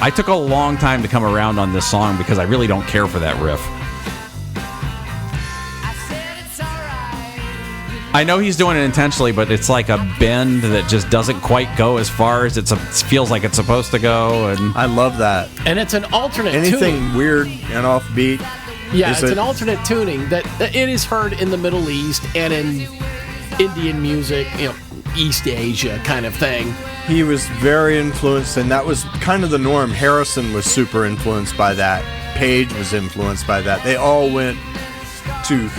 Speaker 6: I took a long time to come around on this song because I really don't care for that riff.
Speaker 1: I said it's alright.
Speaker 6: I know he's doing it intentionally, but it's like a bend that just doesn't quite go as far as it feels like it's supposed to go. And
Speaker 7: I love that.
Speaker 5: And it's an alternate
Speaker 7: Anything
Speaker 5: tuning.
Speaker 7: weird and offbeat.
Speaker 5: Yeah,
Speaker 7: is
Speaker 5: it's
Speaker 7: it-
Speaker 5: an alternate tuning that it is heard in the Middle East and in Indian music, East Asia kind of thing.
Speaker 7: He was very influenced, and that was kind of the norm. Harrison was super influenced by that. Page was influenced by that. They all went to,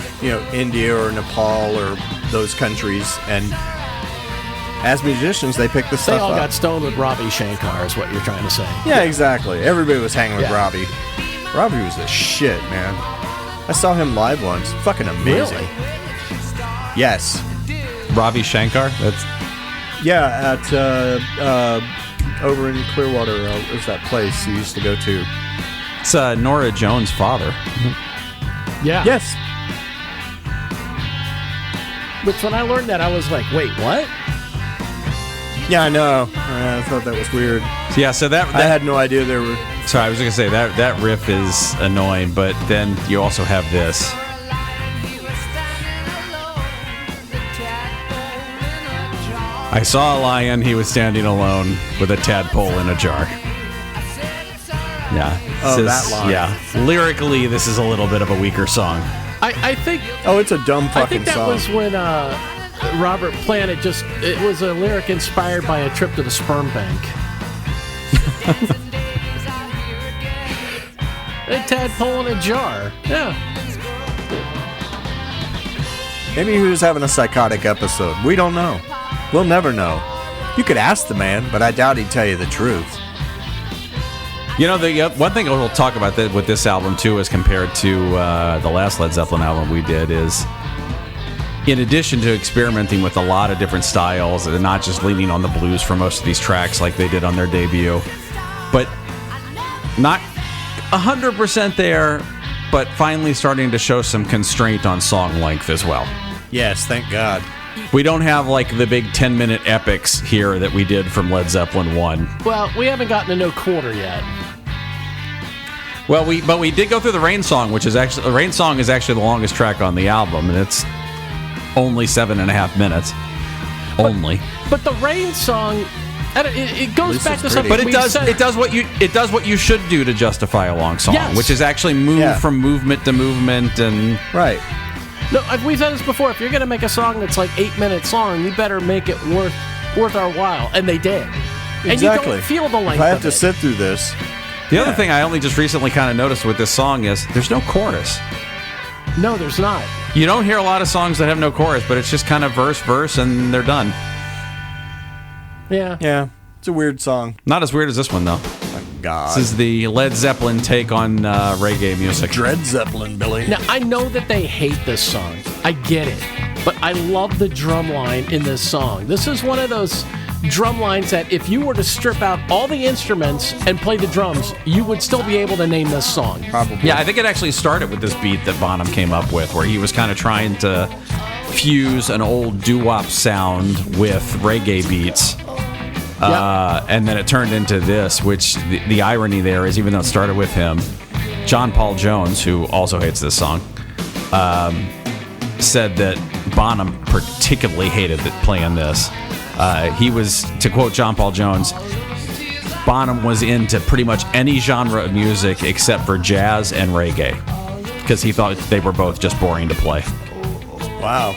Speaker 7: India or Nepal or those countries, and as musicians, they picked the
Speaker 5: They
Speaker 7: stuff
Speaker 5: all
Speaker 7: up.
Speaker 5: got stoned with Ravi Shankar, is what you're trying to say.
Speaker 7: Yeah, exactly. Everybody was hanging with
Speaker 5: Yeah.
Speaker 7: Robbie. Robbie was the shit, man. I saw him live once. Fucking amazing.
Speaker 5: Really?
Speaker 7: Yes.
Speaker 6: Ravi Shankar, that's
Speaker 7: Yeah, at over in Clearwater, there's that place you used to go to.
Speaker 6: it's Nora Jones' father.
Speaker 5: Yeah.
Speaker 7: Yes.
Speaker 5: Which when I learned that, I was like, wait, what?
Speaker 7: Yeah, I know. I thought that was weird.
Speaker 6: Yeah, so that
Speaker 7: I had no idea there were.
Speaker 6: sorry, I was going to say that riff is annoying, but then you also have this. I saw a lion, he was standing alone with a tadpole in a jar. Yeah.
Speaker 7: Oh,
Speaker 6: This
Speaker 7: that
Speaker 6: is-
Speaker 7: line.
Speaker 6: Yeah. Lyrically, this is a little bit of a weaker song.
Speaker 5: I think
Speaker 7: Oh, it's a dumb
Speaker 5: I
Speaker 7: fucking
Speaker 5: think that
Speaker 7: song.
Speaker 5: was when Robert Plant it was a lyric inspired by a trip to the sperm bank. A tadpole in a jar. Yeah.
Speaker 7: Maybe he was having a psychotic episode. We don't know. We'll never know. You could ask the man, but I doubt he'd tell you the truth.
Speaker 6: You know, the one thing we'll talk about with this album, too, as compared to the last Led Zeppelin album we did, is in addition to experimenting with a lot of different styles and not just leaning on the blues for most of these tracks like they did on their debut, but not 100% there, but finally starting to show some constraint on song length as well.
Speaker 7: Yes, thank God.
Speaker 6: We don't have like the big 10-minute epics here that we did from Led Zeppelin 1.
Speaker 5: Well, we haven't gotten to No Quarter yet.
Speaker 6: Well, we did go through the Rain Song, which is actually... The Rain Song is actually the longest track on the album, and it's only 7.5 minutes.
Speaker 5: But the Rain Song... It goes back to something.
Speaker 6: But it does what you should do to justify a long song,
Speaker 5: yes.
Speaker 6: which is actually move from movement to movement and
Speaker 7: right.
Speaker 5: No, we've said this before. If you're going to make a song that's like 8 minutes long, you better make it worth our while, and they did. And
Speaker 7: Exactly.
Speaker 5: you don't feel the length.
Speaker 7: If I have
Speaker 5: of
Speaker 7: to
Speaker 5: it.
Speaker 7: sit through this.
Speaker 6: The other thing I only just recently kind of noticed with this song is there's no chorus.
Speaker 5: No, there's not.
Speaker 6: You don't hear a lot of songs that have no chorus, but it's just kind of verse, and they're done.
Speaker 5: Yeah.
Speaker 7: Yeah, it's a weird song.
Speaker 6: Not as weird as this one, though.
Speaker 7: God.
Speaker 6: This is the Led Zeppelin take on reggae music.
Speaker 7: Dread Zeppelin, Billy.
Speaker 5: Now, I know that they hate this song. I get it. But I love the drum line in this song. This is one of those drum lines that if you were to strip out all the instruments and play the drums, you would still be able to name this song.
Speaker 7: Probably.
Speaker 6: Yeah, I think it actually started with this beat that Bonham came up with, where he was kind of trying to fuse an old doo-wop sound with reggae beats. And then it turned into this, which the irony there is, even though it started with him, John Paul Jones, who also hates this song, said that Bonham particularly hated playing this. He was, to quote John Paul Jones, Bonham was into pretty much any genre of music except for jazz and reggae, because he thought they were both just boring to play.
Speaker 7: Wow.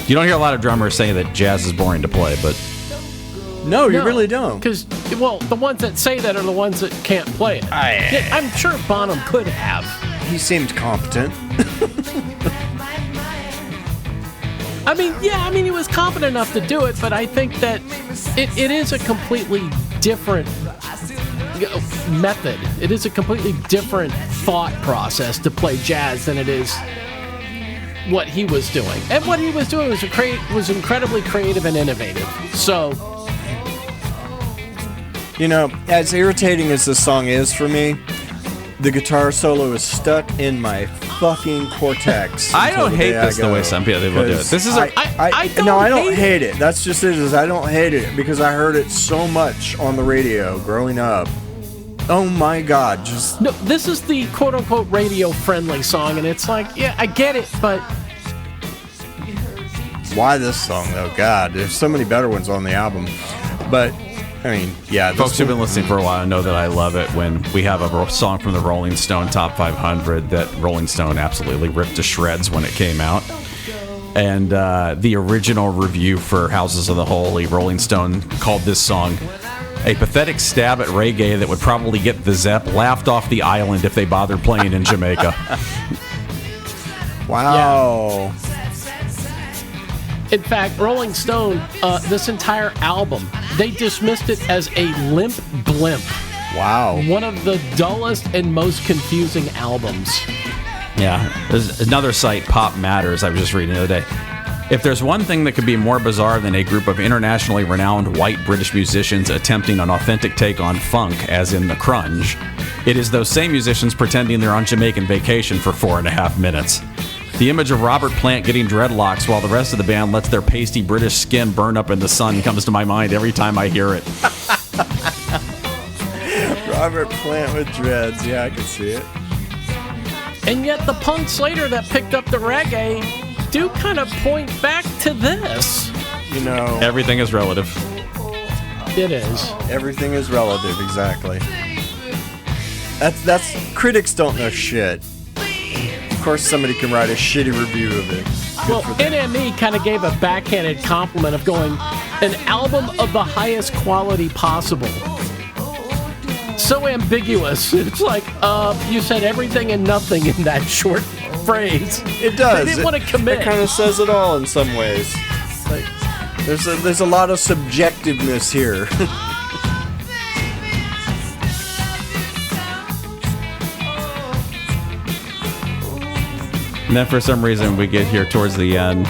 Speaker 6: You don't hear a lot of drummers saying that jazz is boring to play, but...
Speaker 7: No, you really don't.
Speaker 5: Because, well, the ones that say that are the ones that can't play it. Yeah, I'm sure Bonham could have.
Speaker 7: He seemed competent.
Speaker 5: He was competent enough to do it, but I think that it is a completely different method. It is a completely different thought process to play jazz than it is what he was doing. And what he was doing was incredibly creative and innovative. So...
Speaker 7: You know, as irritating as this song is for me, the guitar solo is stuck in my fucking cortex.
Speaker 6: I don't hate this the way some people do it. This is
Speaker 5: I
Speaker 7: don't hate it. That's just it. Is I don't hate it because I heard it so much on the radio growing up. Oh my God! Just
Speaker 5: no. This is the quote unquote radio friendly song, and it's like, yeah, I get it, but
Speaker 7: why this song though? God, there's so many better ones on the album, but. I mean, yeah.
Speaker 6: Folks who've been listening for a while know that I love it when we have a song from the Rolling Stone Top 500 that Rolling Stone absolutely ripped to shreds when it came out. And the original review for Houses of the Holy, Rolling Stone called this song a pathetic stab at reggae that would probably get the Zepp laughed off the island if they bothered playing in Jamaica.
Speaker 7: Wow.
Speaker 5: Yeah. In fact, Rolling Stone, this entire album, they dismissed it as a limp blimp.
Speaker 7: Wow.
Speaker 5: One of the dullest and most confusing albums.
Speaker 6: Yeah. There's another site, Pop Matters, I was just reading the other day. If there's one thing that could be more bizarre than a group of internationally renowned white British musicians attempting an authentic take on funk, as in the crunge, it is those same musicians pretending they're on Jamaican vacation for 4.5 minutes. The image of Robert Plant getting dreadlocks while the rest of the band lets their pasty British skin burn up in the sun comes to my mind every time I hear it.
Speaker 7: Robert Plant with dreads. Yeah, I can see it.
Speaker 5: And yet the punks later that picked up the reggae do kind of point back to this.
Speaker 7: You know.
Speaker 6: Everything is relative.
Speaker 5: It is.
Speaker 7: Everything is relative, exactly. That's critics don't know shit. Of course, somebody can write a shitty review of it.
Speaker 5: Well, NME kind of gave a backhanded compliment of going, an album of the highest quality possible. So ambiguous. It's like, you said everything and nothing in that short phrase.
Speaker 7: It does.
Speaker 5: They didn't want to commit.
Speaker 7: It kind of says it all in some ways. Like, there's a lot of subjectiveness here.
Speaker 6: And then for some reason we get here towards the end.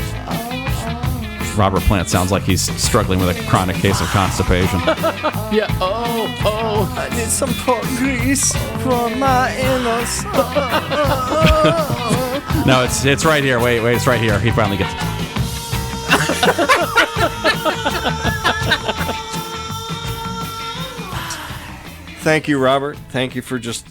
Speaker 6: Robert Plant sounds like he's struggling with a chronic case of constipation.
Speaker 5: Yeah. Oh.
Speaker 7: I need some pork grease for my inner soul.
Speaker 6: No, it's right here. Wait, it's right here. He finally gets.
Speaker 7: Thank you, Robert. Thank you for just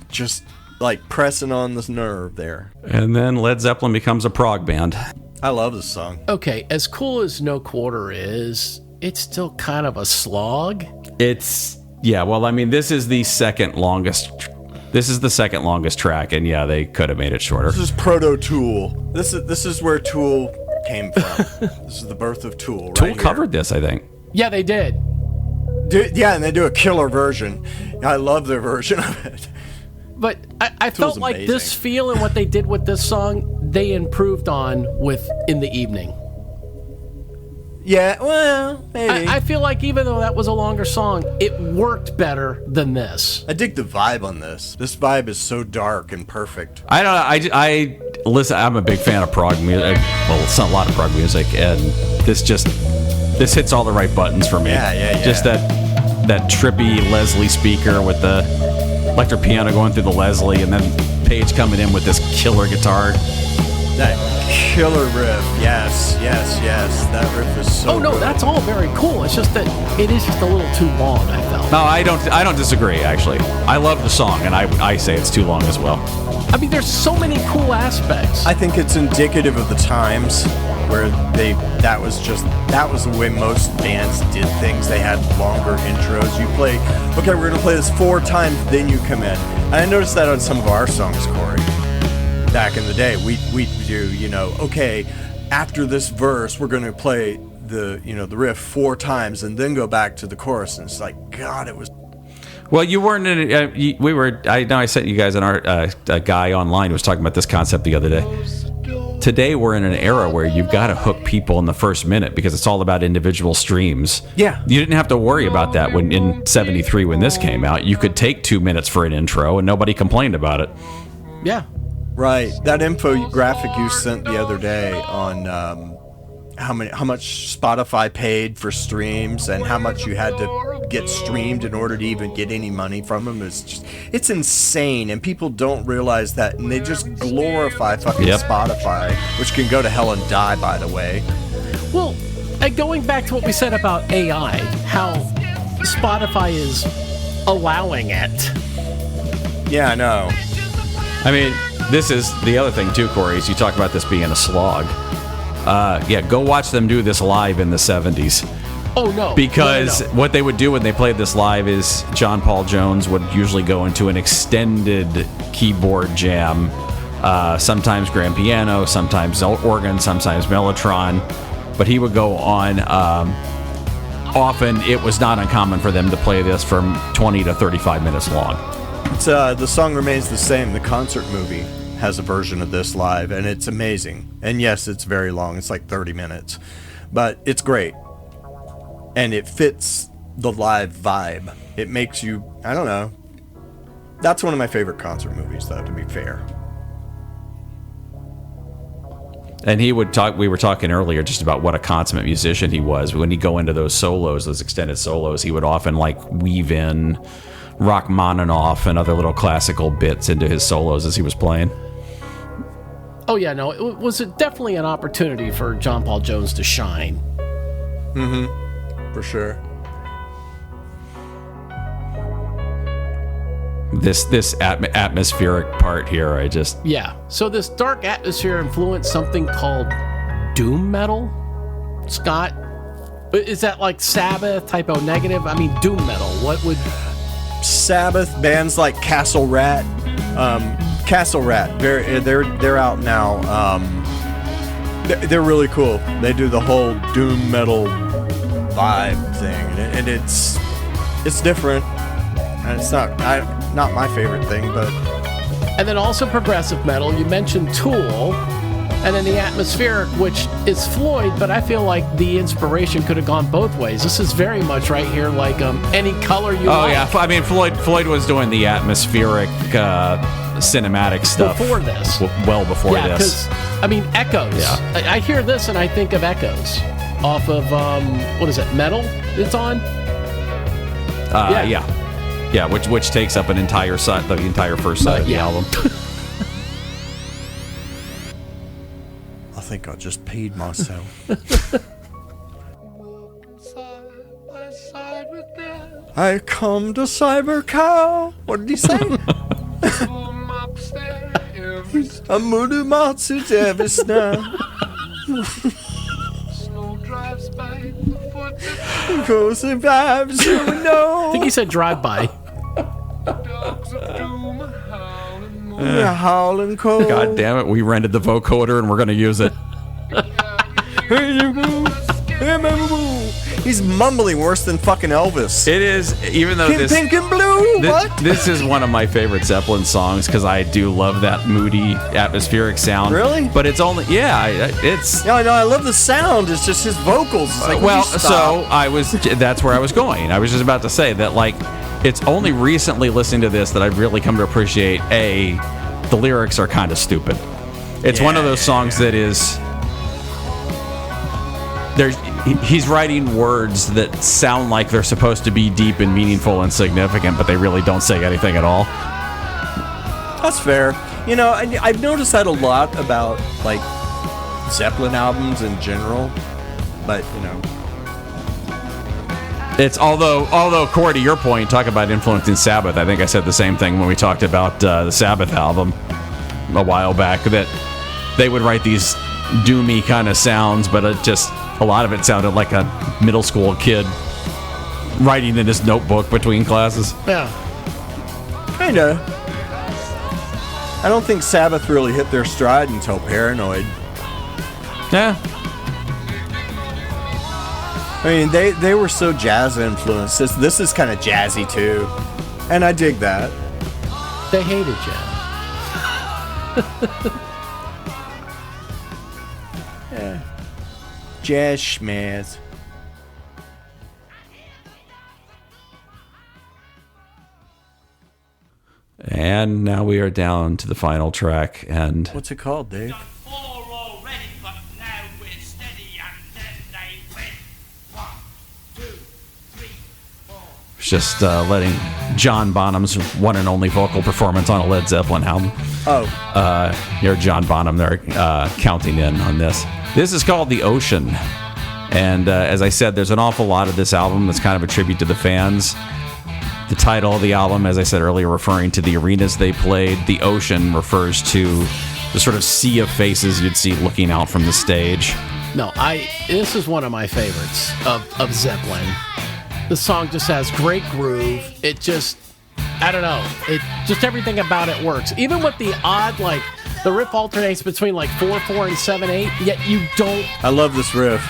Speaker 7: like pressing on this nerve there.
Speaker 6: And then Led Zeppelin becomes a prog band.
Speaker 7: I love this song.
Speaker 5: Okay, as cool as No Quarter is, it's still kind of a slog.
Speaker 6: Well, I mean, this is the second longest. This is the second longest track, and yeah, they could have made it shorter.
Speaker 7: This is proto Tool. This is where Tool came from. This is the birth of Tool. Right
Speaker 6: Tool
Speaker 7: here.
Speaker 6: covered this, I think.
Speaker 5: Yeah, they did.
Speaker 7: Yeah, and they do a killer version. I love their version of it.
Speaker 5: But I felt like
Speaker 7: amazing.
Speaker 5: this feel and what they did with this song, they improved on with In the Evening.
Speaker 7: Yeah, well, maybe.
Speaker 5: I feel like even though that was a longer song, it worked better than this.
Speaker 7: I dig the vibe on this. This vibe is so dark and perfect.
Speaker 6: I don't know. I listen. I'm a big fan of prog music. Well, it's not a lot of prog music, and this hits all the right buttons for me.
Speaker 7: Yeah.
Speaker 6: Just that trippy Leslie speaker with the electric piano going through the Leslie, and then Page coming in with this killer guitar.
Speaker 7: That killer riff, yes. That riff is so.
Speaker 5: Oh no,
Speaker 7: good.
Speaker 5: that's all very cool. It's just that it is just a little too long, I felt.
Speaker 6: No, I don't disagree. Actually, I love the song, and I say it's too long as well.
Speaker 5: I mean, there's so many cool aspects.
Speaker 7: I think it's indicative of the times where that was the way most bands did things. They had longer intros. You play, okay, we're gonna play this 4 times, then you come in. And I noticed that on some of our songs, Cory. Back in the day, we do, okay, after this verse, we're gonna play the riff 4 times and then go back to the chorus. And it's like, God, it was.
Speaker 6: Well, you weren't in it. We were. I know I sent you guys a guy online who was talking about this concept the other day. Today, we're in an era where you've got to hook people in the first minute because it's all about individual streams.
Speaker 7: Yeah.
Speaker 6: You didn't have to worry about that when in '73 when this came out. You could take 2 minutes for an intro and nobody complained about it.
Speaker 5: Yeah.
Speaker 7: Right. That infographic you sent the other day on how much Spotify paid for streams and how much you had to get streamed in order to even get any money from them it's insane, and people don't realize that, and they just glorify fucking Spotify, which can go to hell and die, by the way.
Speaker 5: Well, and going back to what we said about AI, how Spotify is allowing it.
Speaker 7: Yeah, I know.
Speaker 6: I mean, this is the other thing too, Cory, is you talk about this being a slog. Go watch them do this live in the 70s.
Speaker 5: Oh, no.
Speaker 6: Because
Speaker 5: No.
Speaker 6: what they would do when they played this live is John Paul Jones would usually go into an extended keyboard jam, sometimes grand piano, sometimes organ, sometimes mellotron, but he would go on. Often it was not uncommon for them to play this from 20 to 35 minutes long.
Speaker 7: It's the song remains the same. The concert movie has a version of this live, and it's amazing. And yes, it's very long. It's like 30 minutes, but it's great. And it fits the live vibe. It makes you, I don't know. That's one of my favorite concert movies, though, to be fair.
Speaker 6: And we were talking earlier just about what a consummate musician he was. When he'd go into those solos, those extended solos, he would often weave in Rachmaninoff and other little classical bits into his solos as he was playing.
Speaker 5: Oh, yeah, no, it was definitely an opportunity for John Paul Jones to shine.
Speaker 7: Mm-hmm. For sure.
Speaker 6: This atmospheric part here,
Speaker 5: Yeah, so this dark atmosphere influenced something called doom metal, Scott. Is that like Sabbath, Typo Negative? I mean, doom metal, what would...
Speaker 7: Sabbath, bands like Castle Rat. Castle Rat, they're out now. They're really cool. They do the whole doom metal vibe thing, and it's different, and it's not my favorite thing, but
Speaker 5: And then also progressive metal. You mentioned Tool. And then the atmospheric, which is Floyd, but I feel like the inspiration could have gone both ways. This is very much right here like any color you like.
Speaker 6: Oh, yeah. I mean, Floyd was doing the atmospheric cinematic stuff.
Speaker 5: Before this.
Speaker 6: Well before this.
Speaker 5: Yeah, because, I mean, Echoes.
Speaker 6: Yeah.
Speaker 5: I hear this and I think of Echoes off of, what is it, Metal it's on?
Speaker 6: Yeah, which takes up an entire side, the entire first side of the album.
Speaker 7: I think I just peed myself. I come to Cyber Cow. What did he say? I'm Mudu Matsu Davis now. Goes and vibes, you know.
Speaker 5: I think he said drive-by.
Speaker 7: Howling cold.
Speaker 6: God damn it, we rented the vocoder and we're going to use it.
Speaker 7: He's mumbling worse than fucking Elvis.
Speaker 6: It is, even though
Speaker 7: Pink and blue. What?
Speaker 6: This is one of my favorite Zeppelin songs because I do love that moody, atmospheric sound.
Speaker 7: Really?
Speaker 6: But it's only, it's...
Speaker 7: Yeah, I know. I love the sound. It's just his vocals. It's like,
Speaker 6: that's where I was going. I was just about to say that, like, it's only recently listening to this that I've really come to appreciate, the lyrics are kind of stupid. It's one of those songs that is... He's writing words that sound like they're supposed to be deep and meaningful and significant, but they really don't say anything at all.
Speaker 7: That's fair. You know, I've noticed that a lot about, like, Zeppelin albums in general, but, you know...
Speaker 6: It's although Cory, to your point, talk about influencing Sabbath. I think I said the same thing when we talked about the Sabbath album a while back, that they would write these doomy kind of sounds, but a lot of it sounded like a middle school kid writing in his notebook between classes.
Speaker 5: Yeah.
Speaker 7: Kinda. I don't think Sabbath really hit their stride until Paranoid.
Speaker 6: Yeah.
Speaker 7: I mean, they were so jazz influenced. This is kind of jazzy too, and I dig that.
Speaker 5: They hated jazz.
Speaker 7: Yeah. Jazz schmazz.
Speaker 6: And now we are down to the final track, and
Speaker 7: What's it called, Dave?
Speaker 6: just letting John Bonham's one and only vocal performance on a Led Zeppelin album. You're John Bonham there counting in on this. This is called The Ocean. And as I said, there's an awful lot of this album that's kind of a tribute to the fans. The title of the album, as I said earlier, referring to the arenas they played. The ocean refers to the sort of sea of faces you'd see looking out from the stage.
Speaker 5: No, this is one of my favorites of Zeppelin. The song just has great groove. It just, I don't know, just everything about it works. Even with the odd, like, the riff alternates between like 4/4 and 7/8, yet you don't.
Speaker 7: I love this riff.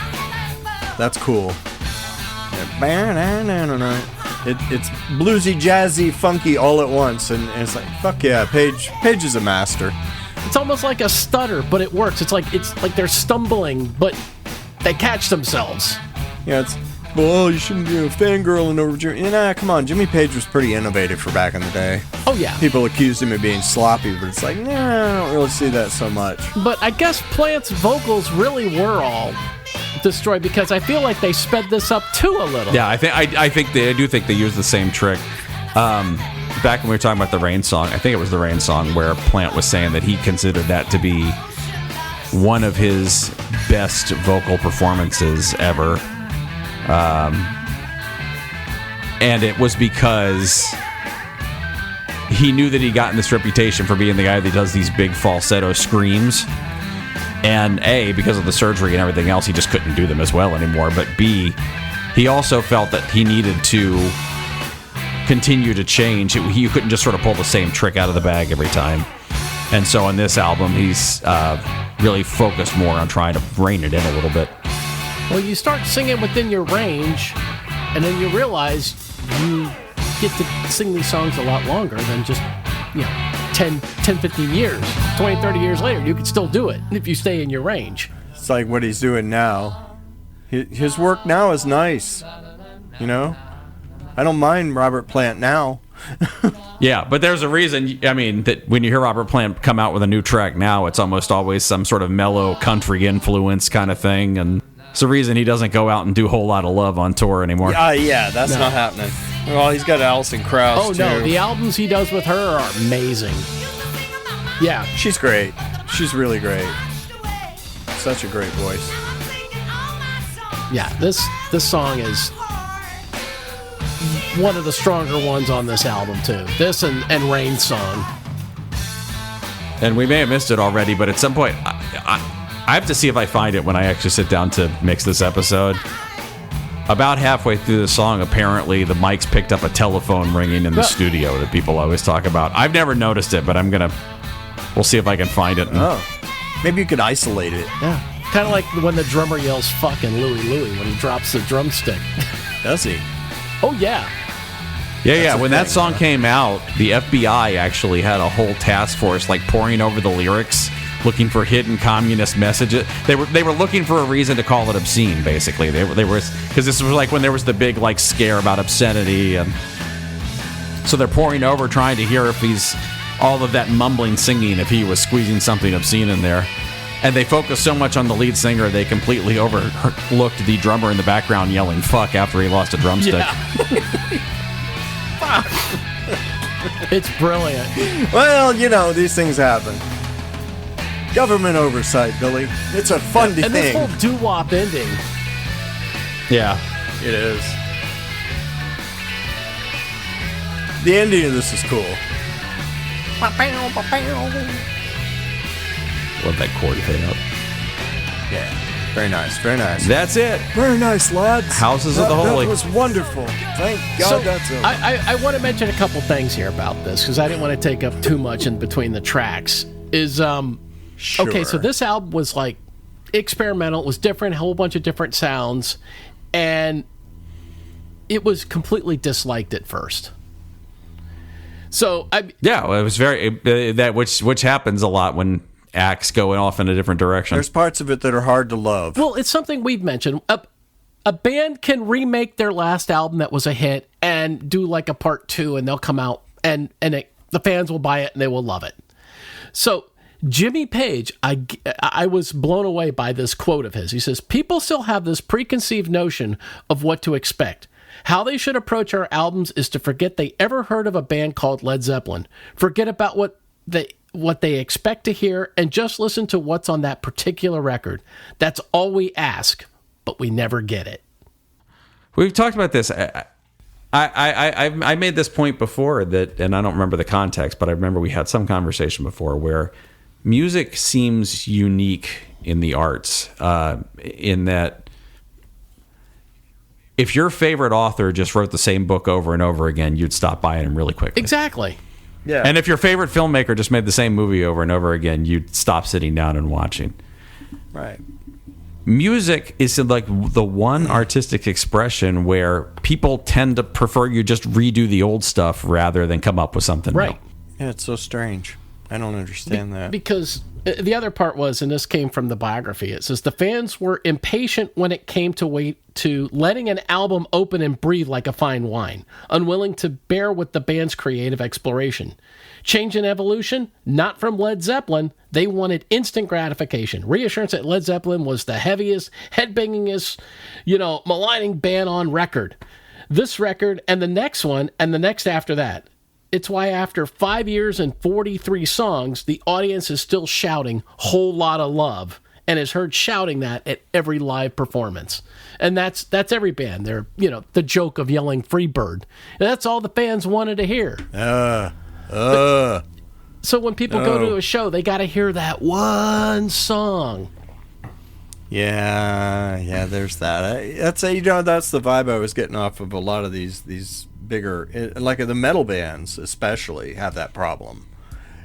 Speaker 7: That's cool. It's bluesy, jazzy, funky all at once, and it's like, fuck yeah, Page is a master.
Speaker 5: It's almost like a stutter, but it works. It's like they're stumbling, but they catch themselves.
Speaker 7: Yeah, it's, well, you shouldn't be fangirling over Jimmy. Nah, come on, Jimmy Page was pretty innovative for back in the day.
Speaker 5: Oh yeah.
Speaker 7: People accused him of being sloppy, but it's like, nah, I don't really see that so much.
Speaker 5: But I guess Plant's vocals really were all destroyed because I feel like they sped this up too a little.
Speaker 6: Yeah, I do think they used the same trick. Back when we were talking about the Rain song, I think it was the Rain song where Plant was saying that he considered that to be one of his best vocal performances ever. And it was because he knew that he'd gotten this reputation for being the guy that does these big falsetto screams. And A, because of the surgery and everything else, he just couldn't do them as well anymore. But B, he also felt that he needed to continue to change. He couldn't just sort of pull the same trick out of the bag every time. And so on this album, he's really focused more on trying to rein it in a little bit.
Speaker 5: Well, you start singing within your range, and then you realize you get to sing these songs a lot longer than just, 10, 15 years, 20, 30 years later, you could still do it if you stay in your range.
Speaker 7: It's like what he's doing now. His work now is nice. You know? I don't mind Robert Plant now.
Speaker 6: Yeah, but there's a reason, I mean, that when you hear Robert Plant come out with a new track now, it's almost always some sort of mellow country influence kind of thing, and it's the reason he doesn't go out and do a whole lot of love on tour anymore.
Speaker 7: Yeah, that's not happening. Well, he's got Alison Krauss, too.
Speaker 5: Oh, no, the albums he does with her are amazing. Yeah.
Speaker 7: She's great. She's really great. Such a great voice.
Speaker 5: Yeah, this song is one of the stronger ones on this album, too. This and Rain's song.
Speaker 6: And we may have missed it already, but at some point, I have to see if I find it when I actually sit down to mix this episode. About halfway through the song, apparently, the mics picked up a telephone ringing in the studio that people always talk about. I've never noticed it, but we'll see if I can find it.
Speaker 7: Maybe you could isolate it.
Speaker 5: Yeah. Kind of like when the drummer yells fucking Louie Louie when he drops the drumstick.
Speaker 7: Does he?
Speaker 5: Oh, yeah.
Speaker 6: Yeah. When that song came out, the FBI actually had a whole task force like poring over the lyrics, looking for hidden communist messages. They were looking for a reason to call it obscene, basically. They were because this was like when there was the big like scare about obscenity, and so they're poring over trying to hear if he's all of that mumbling singing, if he was squeezing something obscene in there. And they focused so much on the lead singer, they completely overlooked the drummer in the background yelling "fuck" after he lost a drumstick.
Speaker 5: Yeah. It's brilliant.
Speaker 7: Well, you know, these things happen. Government oversight, Billy. It's a fun thing.
Speaker 5: And this whole doo-wop ending.
Speaker 6: Yeah.
Speaker 7: It is. The ending of this is cool.
Speaker 6: Love that chord fade up.
Speaker 7: Yeah. Very nice. Very nice.
Speaker 6: That's it.
Speaker 7: Very nice, lads.
Speaker 6: Houses of the Holy.
Speaker 7: That was wonderful. Thank God
Speaker 5: So,
Speaker 7: that's over.
Speaker 5: I want to mention a couple things here about this, because I didn't want to take up too much in between the tracks.
Speaker 7: Sure.
Speaker 5: Okay, so this album was like experimental. It was different, a whole bunch of different sounds, and it was completely disliked at first. So
Speaker 6: it was very which happens a lot when acts go off in a different direction.
Speaker 7: There's parts of it that are hard to love.
Speaker 5: Well, it's something we've mentioned. A band can remake their last album that was a hit and do like a part 2, and they'll come out and the fans will buy it and they will love it. So Jimmy Page, I was blown away by this quote of his. He says, "People still have this preconceived notion of what to expect. How they should approach our albums is to forget they ever heard of a band called Led Zeppelin. Forget about what they expect to hear and just listen to what's on that particular record. That's all we ask, but we never get it."
Speaker 6: We've talked about this. I made this point before that, and I don't remember the context, but I remember we had some conversation before where music seems unique in the arts, in that if your favorite author just wrote the same book over and over again, you'd stop buying them really quickly.
Speaker 5: Exactly.
Speaker 7: Yeah.
Speaker 6: And if your favorite filmmaker just made the same movie over and over again, you'd stop sitting down and watching.
Speaker 7: Right.
Speaker 6: Music is like the one artistic expression where people tend to prefer you just redo the old stuff rather than come up with something
Speaker 5: Right.
Speaker 6: new.
Speaker 7: Yeah, it's so strange. I don't understand that.
Speaker 5: Because the other part was, and this came from the biography, it says the fans were impatient when it came to letting an album open and breathe like a fine wine, unwilling to bear with the band's creative exploration. Change and evolution? Not from Led Zeppelin. They wanted instant gratification. Reassurance that Led Zeppelin was the heaviest, headbangingest, maligning band on record. This record and the next one and the next after that. It's why after 5 years and 43 songs, the audience is still shouting "whole lot of love" and is heard shouting that at every live performance. And that's every band. They're, the joke of yelling "Free Bird." And that's all the fans wanted to hear. So when people go to a show, they got to hear that one song.
Speaker 7: Yeah, there's that. That's the vibe I was getting off of a lot of these bigger, like the metal bands especially, have that problem.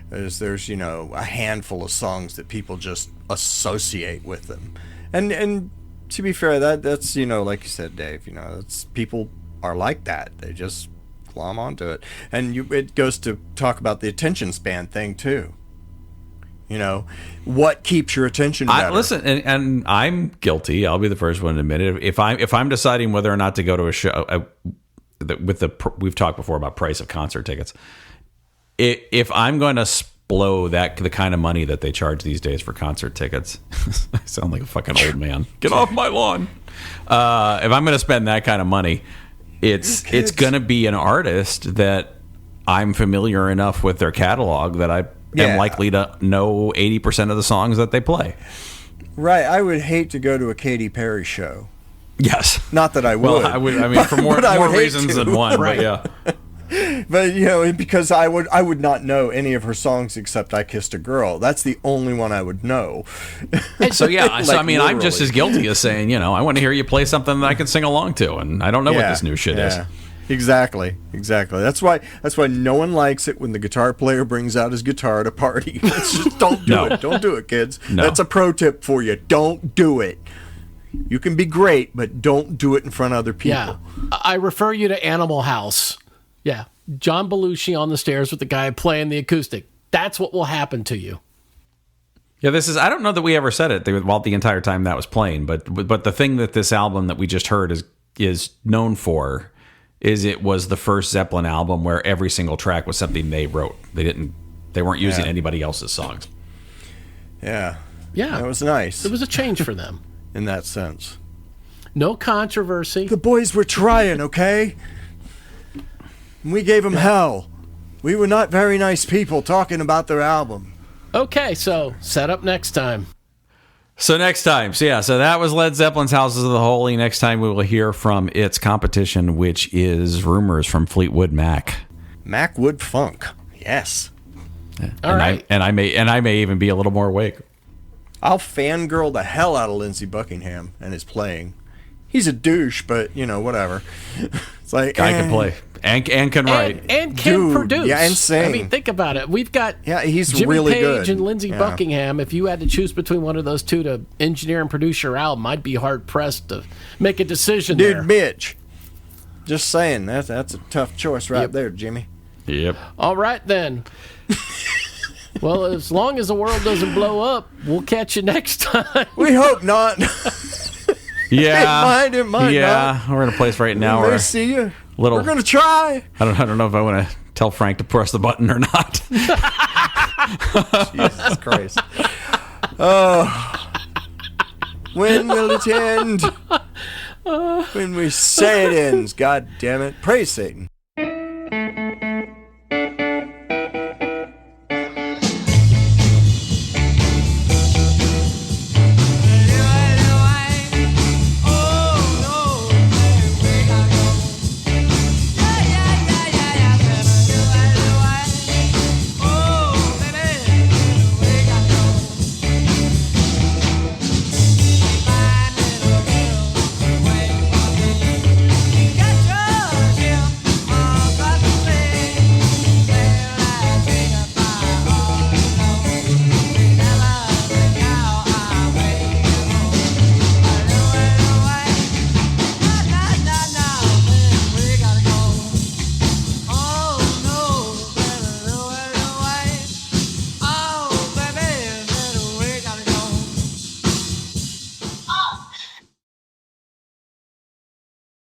Speaker 7: There's a handful of songs that people just associate with them, and to be fair, that's like you said, Dave, that's people are like that. They just Well, I'm onto it. And it goes to talk about the attention span thing too. You know, what keeps your attention better?
Speaker 6: Listen, and I'm guilty. I'll be the first one to admit it. If I'm deciding whether or not to go to a show, we've talked before about price of concert tickets. If I'm going to blow the kind of money that they charge these days for concert tickets, I sound like a fucking old man. Get off my lawn. If I'm going to spend that kind of money, it's going to be an artist that I'm familiar enough with their catalog that I am likely to know 80% of the songs that they play.
Speaker 7: Right. I would hate to go to a Katy Perry show.
Speaker 6: Yes.
Speaker 7: Not that I would.
Speaker 6: Well, I mean, for more reasons than one. Right. But yeah.
Speaker 7: But you know, because I would not know any of her songs except "I Kissed a Girl." That's the only one I would know.
Speaker 6: So yeah, so I mean, literally. I'm just as guilty as saying, you know, I want to hear you play something that I can sing along to, and I don't know what this new shit is.
Speaker 7: Exactly. That's why no one likes it when the guitar player brings out his guitar at a party. Just don't do it. Don't do it, kids. No. That's a pro tip for you. Don't do it. You can be great, but don't do it in front of other people.
Speaker 5: Yeah. I refer you to Animal House. Yeah. John Belushi on the stairs with the guy playing the acoustic. That's what will happen to you.
Speaker 6: Yeah, I don't know that we ever said it while the entire time that was playing, but the thing that this album that we just heard is known for is it was the first Zeppelin album where every single track was something they wrote. They weren't using anybody else's songs.
Speaker 7: Yeah.
Speaker 5: Yeah.
Speaker 7: That was nice.
Speaker 5: It was a change for them.
Speaker 7: In that sense.
Speaker 5: No controversy.
Speaker 7: The boys were trying, okay? We gave them hell. We were not very nice people talking about their album.
Speaker 5: Okay, so set up next time.
Speaker 6: So that was Led Zeppelin's Houses of the Holy. Next time we will hear from its competition, which is Rumors from Fleetwood Mac.
Speaker 7: Mac Wood Funk. Yes.
Speaker 5: All right.
Speaker 6: I may even be a little more awake.
Speaker 7: I'll fangirl the hell out of Lindsey Buckingham and his playing. He's a douche, but, you know, whatever. It's like...
Speaker 6: Guy can play. And can write.
Speaker 5: And can produce.
Speaker 7: Yeah, and sing.
Speaker 5: I mean, think about it. We've got
Speaker 7: he's
Speaker 5: Jimmy
Speaker 7: really
Speaker 5: Page
Speaker 7: good.
Speaker 5: and Lindsey Buckingham. If you had to choose between one of those two to engineer and produce your album, I'd be hard-pressed to make a decision there.
Speaker 7: Dude, Mitch. Just saying. That's a tough choice right there, Jimmy.
Speaker 6: Yep.
Speaker 5: All right, then. Well, as long as the world doesn't blow up, we'll catch you next time.
Speaker 7: We hope not.
Speaker 6: Yeah.
Speaker 7: It might not.
Speaker 6: We're in a place right now
Speaker 7: where
Speaker 6: where
Speaker 7: see you.
Speaker 6: We're
Speaker 7: gonna try.
Speaker 6: I don't know if I want to tell Frank to press the button or not.
Speaker 7: Jesus Christ. When will it end? When we say it ends, God damn it. Praise Satan.